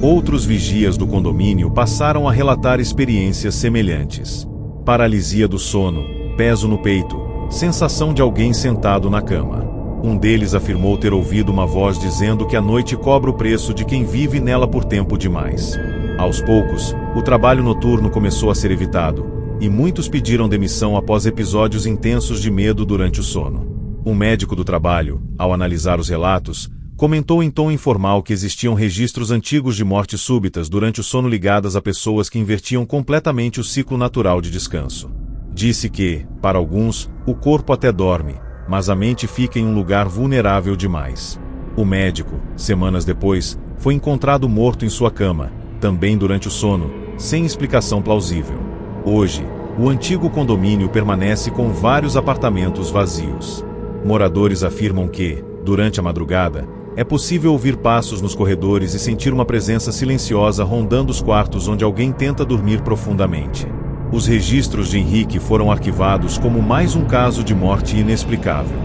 Outros vigias do condomínio passaram a relatar experiências semelhantes. Paralisia do sono, peso no peito, sensação de alguém sentado na cama. Um deles afirmou ter ouvido uma voz dizendo que a noite cobra o preço de quem vive nela por tempo demais. Aos poucos, o trabalho noturno começou a ser evitado, e muitos pediram demissão após episódios intensos de medo durante o sono. Um médico do trabalho, ao analisar os relatos, Comentou em tom informal que existiam registros antigos de mortes súbitas durante o sono ligadas a pessoas que invertiam completamente o ciclo natural de descanso. Disse que, para alguns, o corpo até dorme, mas a mente fica em um lugar vulnerável demais. O médico, semanas depois, foi encontrado morto em sua cama, também durante o sono, sem explicação plausível. Hoje, o antigo condomínio permanece com vários apartamentos vazios. Moradores afirmam que, durante a madrugada, é possível ouvir passos nos corredores e sentir uma presença silenciosa rondando os quartos onde alguém tenta dormir profundamente. Os registros de Henrique foram arquivados como mais um caso de morte inexplicável.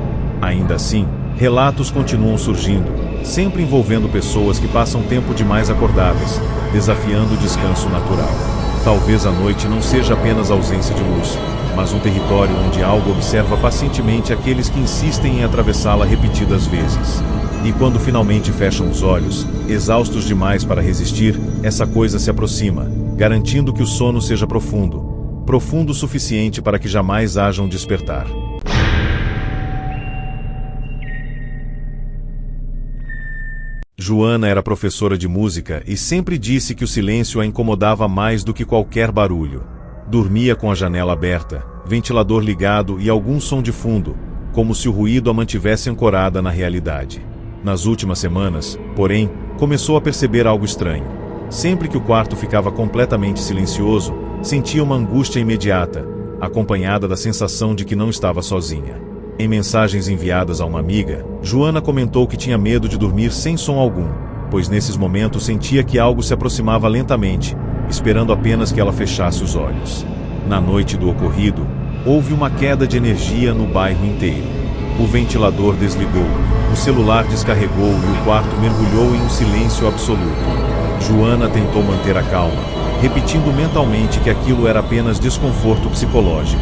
Ainda assim, relatos continuam surgindo, sempre envolvendo pessoas que passam tempo demais acordadas, desafiando o descanso natural. Talvez a noite não seja apenas ausência de luz, mas um território onde algo observa pacientemente aqueles que insistem em atravessá-la repetidas vezes. E quando finalmente fecham os olhos, exaustos demais para resistir, essa coisa se aproxima, garantindo que o sono seja profundo o suficiente para que jamais haja um despertar. Joana era professora de música e sempre disse que o silêncio a incomodava mais do que qualquer barulho. Dormia com a janela aberta, ventilador ligado e algum som de fundo, como se o ruído a mantivesse ancorada na realidade. Nas últimas semanas, porém, começou a perceber algo estranho. Sempre que o quarto ficava completamente silencioso, sentia uma angústia imediata, acompanhada da sensação de que não estava sozinha. Em mensagens enviadas a uma amiga, Joana comentou que tinha medo de dormir sem som algum, pois nesses momentos sentia que algo se aproximava lentamente, esperando apenas que ela fechasse os olhos. Na noite do ocorrido, houve uma queda de energia no bairro inteiro. O ventilador desligou, o celular descarregou e o quarto mergulhou em um silêncio absoluto. Joana tentou manter a calma, repetindo mentalmente que aquilo era apenas desconforto psicológico.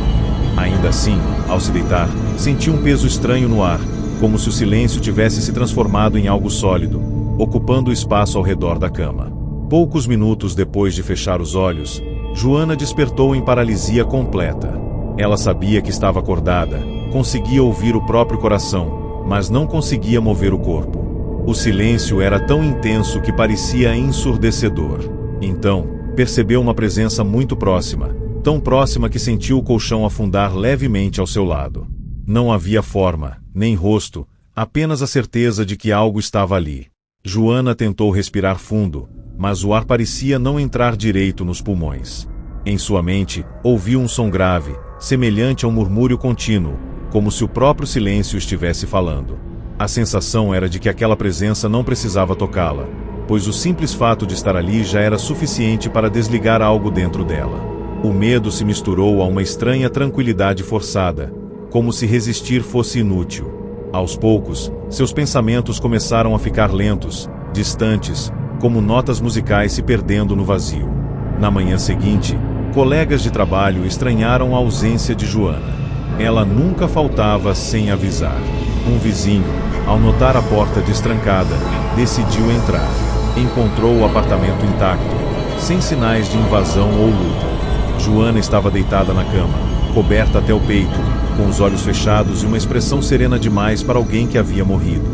Ainda assim, ao se deitar, sentiu um peso estranho no ar, como se o silêncio tivesse se transformado em algo sólido, ocupando o espaço ao redor da cama. Poucos minutos depois de fechar os olhos, Joana despertou em paralisia completa. Ela sabia que estava acordada, conseguia ouvir o próprio coração, mas não conseguia mover o corpo. O silêncio era tão intenso que parecia ensurdecedor. Então, percebeu uma presença muito próxima, tão próxima que sentiu o colchão afundar levemente ao seu lado. Não havia forma, nem rosto, apenas a certeza de que algo estava ali. Joana tentou respirar fundo, mas o ar parecia não entrar direito nos pulmões. Em sua mente, ouviu um som grave, semelhante a um murmúrio contínuo, como se o próprio silêncio estivesse falando. A sensação era de que aquela presença não precisava tocá-la, pois o simples fato de estar ali já era suficiente para desligar algo dentro dela. O medo se misturou a uma estranha tranquilidade forçada, como se resistir fosse inútil. Aos poucos, seus pensamentos começaram a ficar lentos, distantes, como notas musicais se perdendo no vazio. Na manhã seguinte, colegas de trabalho estranharam a ausência de Joana. Ela nunca faltava sem avisar. Um vizinho, ao notar a porta destrancada, decidiu entrar. Encontrou o apartamento intacto, sem sinais de invasão ou luta. Joana estava deitada na cama, coberta até o peito, com os olhos fechados e uma expressão serena demais para alguém que havia morrido.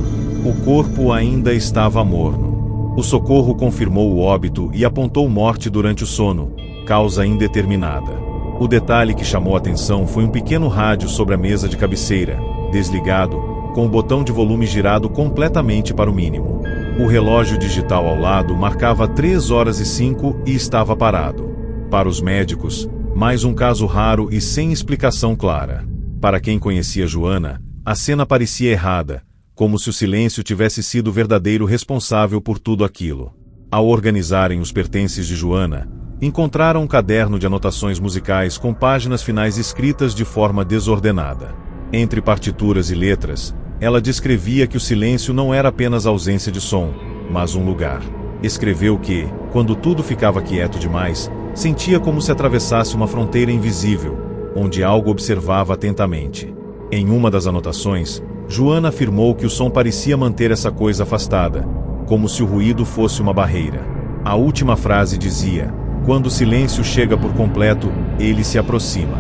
O corpo ainda estava morno. O socorro confirmou o óbito e apontou morte durante o sono, causa indeterminada. O detalhe que chamou a atenção foi um pequeno rádio sobre a mesa de cabeceira, desligado, com o botão de volume girado completamente para o mínimo. O relógio digital ao lado marcava 3h05 e estava parado. Para os médicos, mais um caso raro e sem explicação clara. Para quem conhecia Joana, a cena parecia errada, como se o silêncio tivesse sido o verdadeiro responsável por tudo aquilo. Ao organizarem os pertences de Joana, encontraram um caderno de anotações musicais com páginas finais escritas de forma desordenada. Entre partituras e letras, ela descrevia que o silêncio não era apenas ausência de som, mas um lugar. Escreveu que, quando tudo ficava quieto demais, sentia como se atravessasse uma fronteira invisível, onde algo observava atentamente. Em uma das anotações, Joana afirmou que o som parecia manter essa coisa afastada, como se o ruído fosse uma barreira. A última frase dizia: "Quando o silêncio chega por completo, ele se aproxima."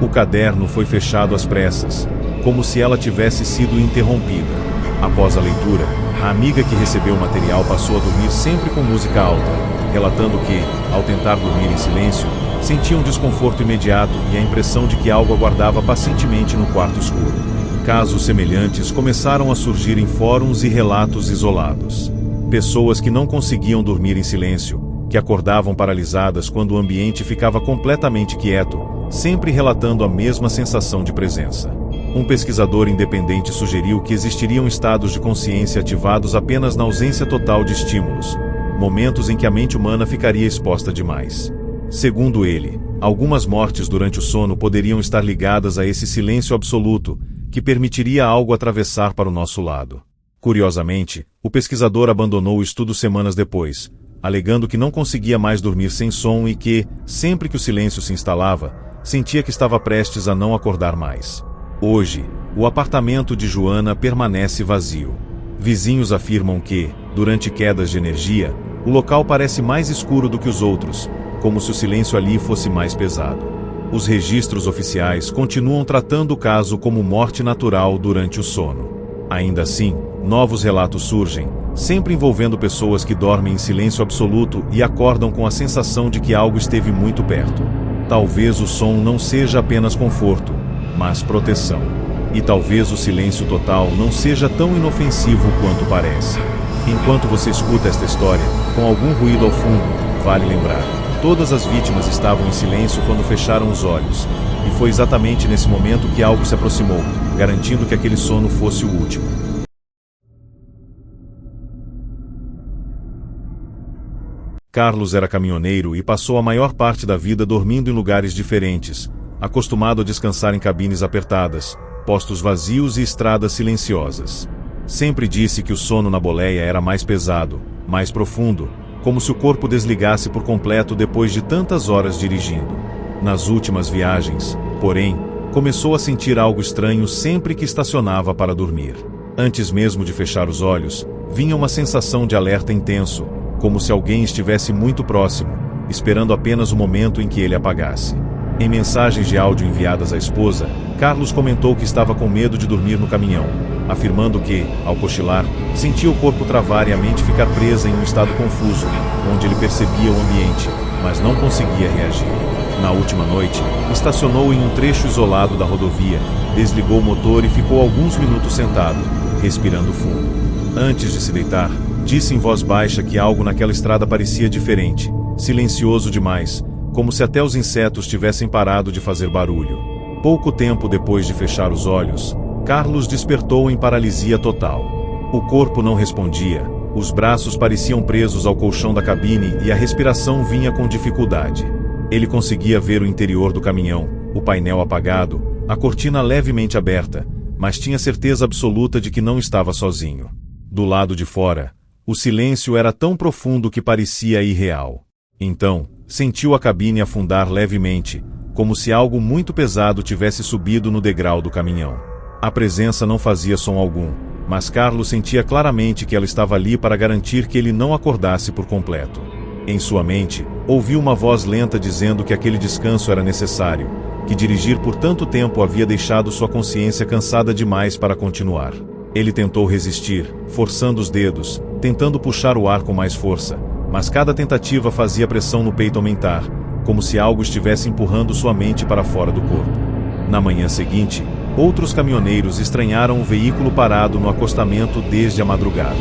O caderno foi fechado às pressas, como se ela tivesse sido interrompida. Após a leitura, A amiga que recebeu o material passou a dormir sempre com música alta, relatando que, ao tentar dormir em silêncio, sentia um desconforto imediato e a impressão de que algo aguardava pacientemente no quarto escuro. Casos semelhantes começaram a surgir em fóruns e relatos isolados. Pessoas que não conseguiam dormir em silêncio, que acordavam paralisadas quando o ambiente ficava completamente quieto, sempre relatando a mesma sensação de presença. Um pesquisador independente sugeriu que existiriam estados de consciência ativados apenas na ausência total de estímulos, momentos em que a mente humana ficaria exposta demais. Segundo ele, algumas mortes durante o sono poderiam estar ligadas a esse silêncio absoluto, que permitiria algo atravessar para o nosso lado. Curiosamente, o pesquisador abandonou o estudo semanas depois, alegando que não conseguia mais dormir sem som e que, sempre que o silêncio se instalava, sentia que estava prestes a não acordar mais. Hoje, o apartamento de Joana permanece vazio. Vizinhos afirmam que, durante quedas de energia, o local parece mais escuro do que os outros, como se o silêncio ali fosse mais pesado. Os registros oficiais continuam tratando o caso como morte natural durante o sono. Ainda assim, novos relatos surgem, sempre envolvendo pessoas que dormem em silêncio absoluto e acordam com a sensação de que algo esteve muito perto. Talvez o som não seja apenas conforto, mas proteção. E talvez o silêncio total não seja tão inofensivo quanto parece. Enquanto você escuta esta história, com algum ruído ao fundo, vale lembrar: todas as vítimas estavam em silêncio quando fecharam os olhos, e foi exatamente nesse momento que algo se aproximou, garantindo que aquele sono fosse o último. Carlos era caminhoneiro e passou a maior parte da vida dormindo em lugares diferentes, acostumado a descansar em cabines apertadas, postos vazios e estradas silenciosas. Sempre disse que o sono na boleia era mais pesado, mais profundo, como se o corpo desligasse por completo depois de tantas horas dirigindo. Nas últimas viagens, porém, começou a sentir algo estranho sempre que estacionava para dormir. Antes mesmo de fechar os olhos, vinha uma sensação de alerta intenso, como se alguém estivesse muito próximo, esperando apenas o momento em que ele apagasse. Em mensagens de áudio enviadas à esposa, Carlos comentou que estava com medo de dormir no caminhão, afirmando que, ao cochilar, sentia o corpo travar e a mente ficar presa em um estado confuso, onde ele percebia o ambiente, mas não conseguia reagir. Na última noite, estacionou em um trecho isolado da rodovia, desligou o motor e ficou alguns minutos sentado, respirando fundo. Antes de se deitar, disse em voz baixa que algo naquela estrada parecia diferente, silencioso demais, como se até os insetos tivessem parado de fazer barulho. Pouco tempo depois de fechar os olhos, Carlos despertou em paralisia total. O corpo não respondia, os braços pareciam presos ao colchão da cabine e a respiração vinha com dificuldade. Ele conseguia ver o interior do caminhão, o painel apagado, a cortina levemente aberta, mas tinha certeza absoluta de que não estava sozinho. Do lado de fora, o silêncio era tão profundo que parecia irreal. Então, sentiu a cabine afundar levemente, como se algo muito pesado tivesse subido no degrau do caminhão. A presença não fazia som algum, mas Carlos sentia claramente que ela estava ali para garantir que ele não acordasse por completo. Em sua mente, ouviu uma voz lenta dizendo que aquele descanso era necessário, que dirigir por tanto tempo havia deixado sua consciência cansada demais para continuar. Ele tentou resistir, forçando os dedos, tentando puxar o ar com mais força, mas cada tentativa fazia a pressão no peito aumentar, como se algo estivesse empurrando sua mente para fora do corpo. Na manhã seguinte, outros caminhoneiros estranharam o veículo parado no acostamento desde a madrugada.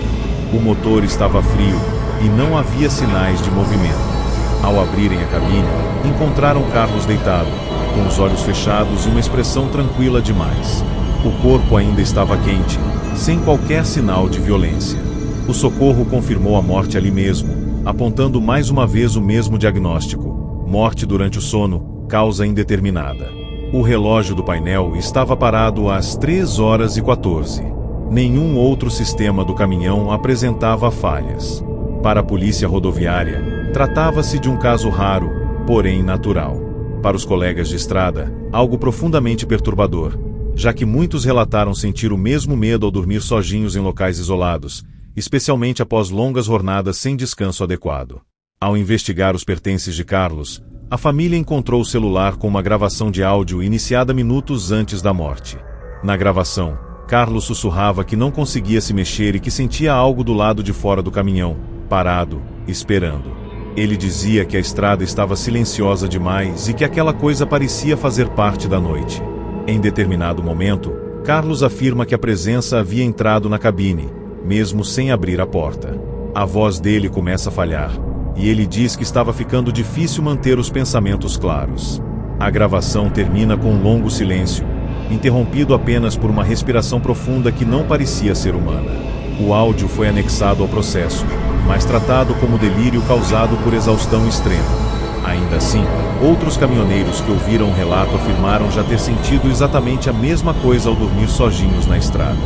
O motor estava frio e não havia sinais de movimento. Ao abrirem a cabine, encontraram Carlos deitado, com os olhos fechados e uma expressão tranquila demais. O corpo ainda estava quente, sem qualquer sinal de violência. O socorro confirmou a morte ali mesmo, apontando mais uma vez o mesmo diagnóstico: morte durante o sono, causa indeterminada. O relógio do painel estava parado às 3h14. Nenhum outro sistema do caminhão apresentava falhas. Para a polícia rodoviária, tratava-se de um caso raro, porém natural. Para os colegas de estrada, algo profundamente perturbador, já que muitos relataram sentir o mesmo medo ao dormir sozinhos em locais isolados, especialmente após longas jornadas sem descanso adequado. Ao investigar os pertences de Carlos, a família encontrou o celular com uma gravação de áudio iniciada minutos antes da morte. Na gravação, Carlos sussurrava que não conseguia se mexer e que sentia algo do lado de fora do caminhão, parado, esperando. Ele dizia que a estrada estava silenciosa demais e que aquela coisa parecia fazer parte da noite. Em determinado momento, Carlos afirma que a presença havia entrado na cabine, mesmo sem abrir a porta. A voz dele começa a falhar, e ele diz que estava ficando difícil manter os pensamentos claros. A gravação termina com um longo silêncio, interrompido apenas por uma respiração profunda que não parecia ser humana. O áudio foi anexado ao processo, mas tratado como delírio causado por exaustão extrema. Ainda assim, outros caminhoneiros que ouviram o relato afirmaram já ter sentido exatamente a mesma coisa ao dormir sozinhos na estrada.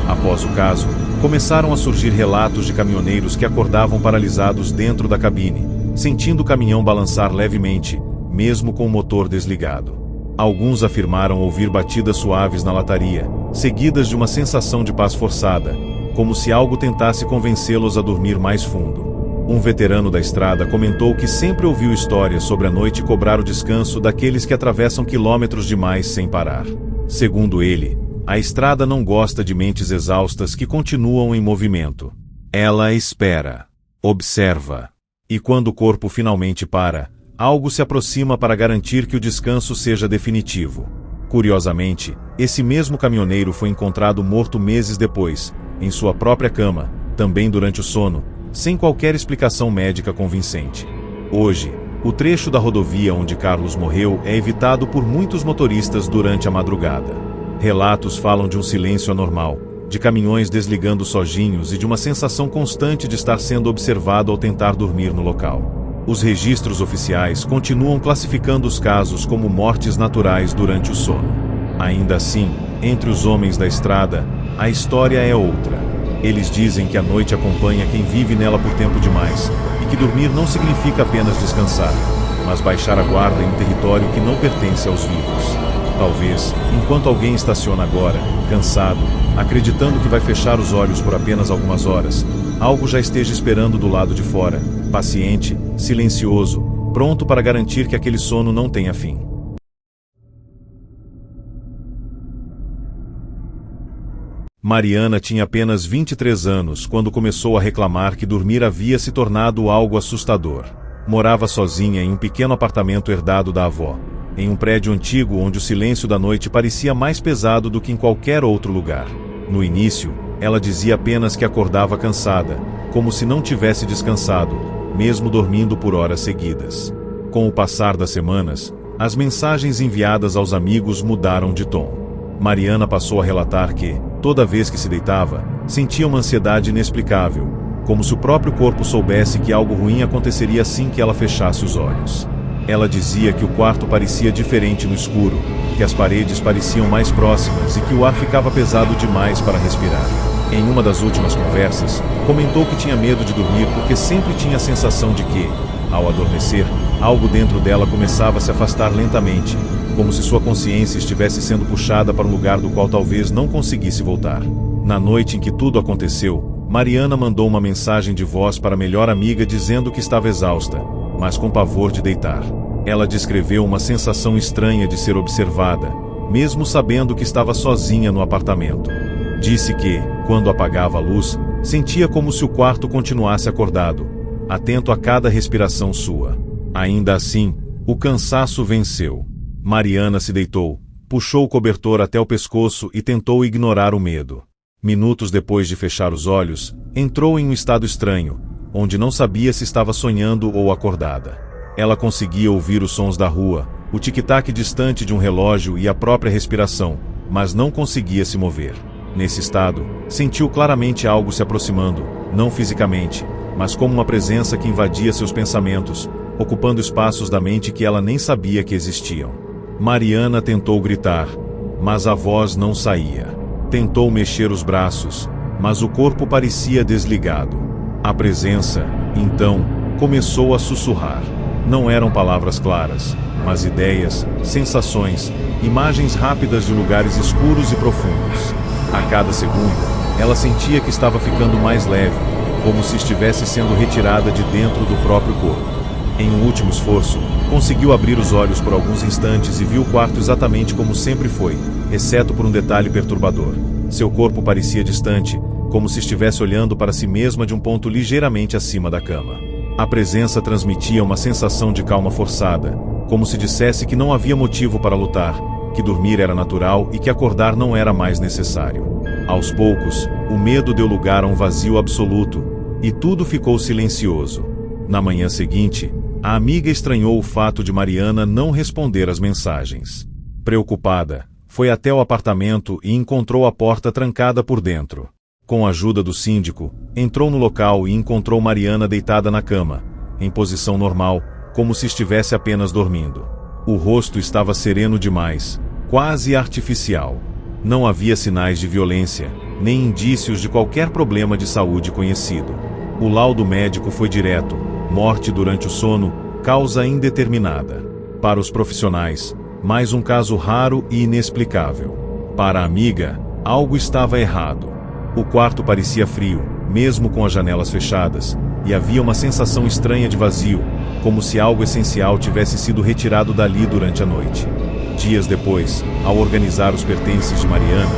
Após o caso, começaram a surgir relatos de caminhoneiros que acordavam paralisados dentro da cabine, sentindo o caminhão balançar levemente, mesmo com o motor desligado. Alguns afirmaram ouvir batidas suaves na lataria, seguidas de uma sensação de paz forçada, como se algo tentasse convencê-los a dormir mais fundo. Um veterano da estrada comentou que sempre ouviu histórias sobre a noite cobrar o descanso daqueles que atravessam quilômetros demais sem parar. Segundo ele, a estrada não gosta de mentes exaustas que continuam em movimento. Ela espera, observa, e quando o corpo finalmente para, algo se aproxima para garantir que o descanso seja definitivo. Curiosamente, esse mesmo caminhoneiro foi encontrado morto meses depois, em sua própria cama, também durante o sono, sem qualquer explicação médica convincente. Hoje, o trecho da rodovia onde Carlos morreu é evitado por muitos motoristas durante a madrugada. Relatos falam de um silêncio anormal, de caminhões desligando sozinhos e de uma sensação constante de estar sendo observado ao tentar dormir no local. Os registros oficiais continuam classificando os casos como mortes naturais durante o sono. Ainda assim, entre os homens da estrada, a história é outra. Eles dizem que a noite acompanha quem vive nela por tempo demais, e que dormir não significa apenas descansar, mas baixar a guarda em um território que não pertence aos vivos. Talvez, enquanto alguém estaciona agora, cansado, acreditando que vai fechar os olhos por apenas algumas horas, algo já esteja esperando do lado de fora, paciente, silencioso, pronto para garantir que aquele sono não tenha fim. Mariana tinha apenas 23 anos quando começou a reclamar que dormir havia se tornado algo assustador. Morava sozinha em um pequeno apartamento herdado da avó, em um prédio antigo onde o silêncio da noite parecia mais pesado do que em qualquer outro lugar. No início, ela dizia apenas que acordava cansada, como se não tivesse descansado, mesmo dormindo por horas seguidas. Com o passar das semanas, as mensagens enviadas aos amigos mudaram de tom. Mariana passou a relatar que, toda vez que se deitava, sentia uma ansiedade inexplicável, como se o próprio corpo soubesse que algo ruim aconteceria assim que ela fechasse os olhos. Ela dizia que o quarto parecia diferente no escuro, que as paredes pareciam mais próximas e que o ar ficava pesado demais para respirar. Em uma das últimas conversas, comentou que tinha medo de dormir porque sempre tinha a sensação de que, ao adormecer, algo dentro dela começava a se afastar lentamente, como se sua consciência estivesse sendo puxada para um lugar do qual talvez não conseguisse voltar. Na noite em que tudo aconteceu, Mariana mandou uma mensagem de voz para a melhor amiga dizendo que estava exausta, mas com pavor de deitar. Ela descreveu uma sensação estranha de ser observada, mesmo sabendo que estava sozinha no apartamento. Disse que, quando apagava a luz, sentia como se o quarto continuasse acordado, atento a cada respiração sua. Ainda assim, o cansaço venceu. Mariana se deitou, puxou o cobertor até o pescoço e tentou ignorar o medo. Minutos depois de fechar os olhos, entrou em um estado estranho, onde não sabia se estava sonhando ou acordada. Ela conseguia ouvir os sons da rua, o tic-tac distante de um relógio e a própria respiração, mas não conseguia se mover. Nesse estado, sentiu claramente algo se aproximando, não fisicamente, mas como uma presença que invadia seus pensamentos, ocupando espaços da mente que ela nem sabia que existiam. Mariana tentou gritar, mas a voz não saía. Tentou mexer os braços, mas o corpo parecia desligado. A presença, então, começou a sussurrar. Não eram palavras claras, mas ideias, sensações, imagens rápidas de lugares escuros e profundos. A cada segundo, ela sentia que estava ficando mais leve, como se estivesse sendo retirada de dentro do próprio corpo. Em um último esforço, conseguiu abrir os olhos por alguns instantes e viu o quarto exatamente como sempre foi, exceto por um detalhe perturbador. Seu corpo parecia distante, como se estivesse olhando para si mesma de um ponto ligeiramente acima da cama. A presença transmitia uma sensação de calma forçada, como se dissesse que não havia motivo para lutar, que dormir era natural e que acordar não era mais necessário. Aos poucos, o medo deu lugar a um vazio absoluto, e tudo ficou silencioso. Na manhã seguinte, a amiga estranhou o fato de Mariana não responder às mensagens. Preocupada, foi até o apartamento e encontrou a porta trancada por dentro. Com a ajuda do síndico, entrou no local e encontrou Mariana deitada na cama, em posição normal, como se estivesse apenas dormindo. O rosto estava sereno demais, quase artificial. Não havia sinais de violência, nem indícios de qualquer problema de saúde conhecido. O laudo médico foi direto: morte durante o sono, causa indeterminada. Para os profissionais, mais um caso raro e inexplicável. Para a amiga, algo estava errado. O quarto parecia frio, mesmo com as janelas fechadas, e havia uma sensação estranha de vazio, como se algo essencial tivesse sido retirado dali durante a noite. Dias depois, ao organizar os pertences de Mariana,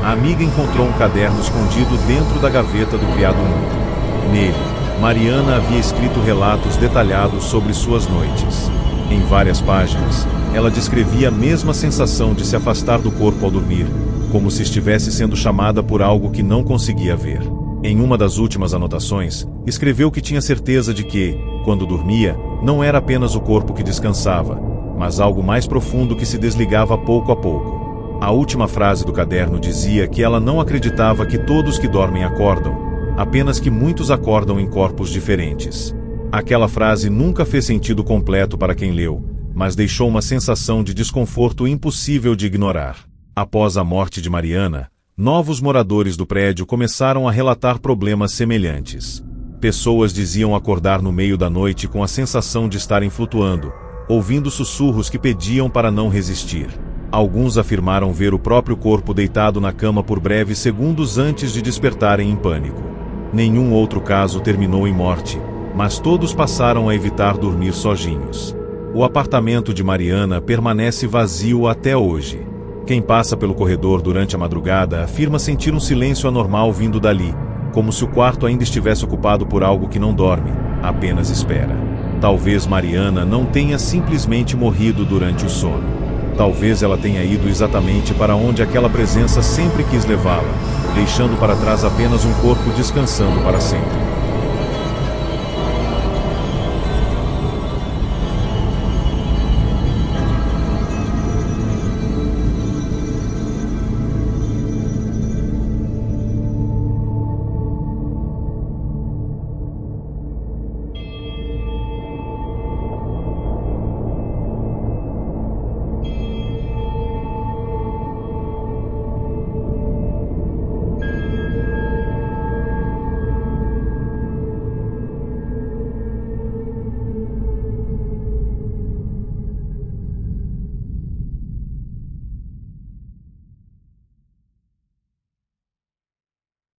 a amiga encontrou um caderno escondido dentro da gaveta do criado mudo. Nele, Mariana havia escrito relatos detalhados sobre suas noites. Em várias páginas, ela descrevia a mesma sensação de se afastar do corpo ao dormir, como se estivesse sendo chamada por algo que não conseguia ver. Em uma das últimas anotações, escreveu que tinha certeza de que, quando dormia, não era apenas o corpo que descansava, mas algo mais profundo que se desligava pouco a pouco. A última frase do caderno dizia que ela não acreditava que todos que dormem acordam, apenas que muitos acordam em corpos diferentes. Aquela frase nunca fez sentido completo para quem leu, mas deixou uma sensação de desconforto impossível de ignorar. Após a morte de Mariana, novos moradores do prédio começaram a relatar problemas semelhantes. Pessoas diziam acordar no meio da noite com a sensação de estarem flutuando, ouvindo sussurros que pediam para não resistir. Alguns afirmaram ver o próprio corpo deitado na cama por breves segundos antes de despertarem em pânico. Nenhum outro caso terminou em morte, mas todos passaram a evitar dormir sozinhos. O apartamento de Mariana permanece vazio até hoje. Quem passa pelo corredor durante a madrugada afirma sentir um silêncio anormal vindo dali, como se o quarto ainda estivesse ocupado por algo que não dorme, apenas espera. Talvez Mariana não tenha simplesmente morrido durante o sono. Talvez ela tenha ido exatamente para onde aquela presença sempre quis levá-la, deixando para trás apenas um corpo descansando para sempre.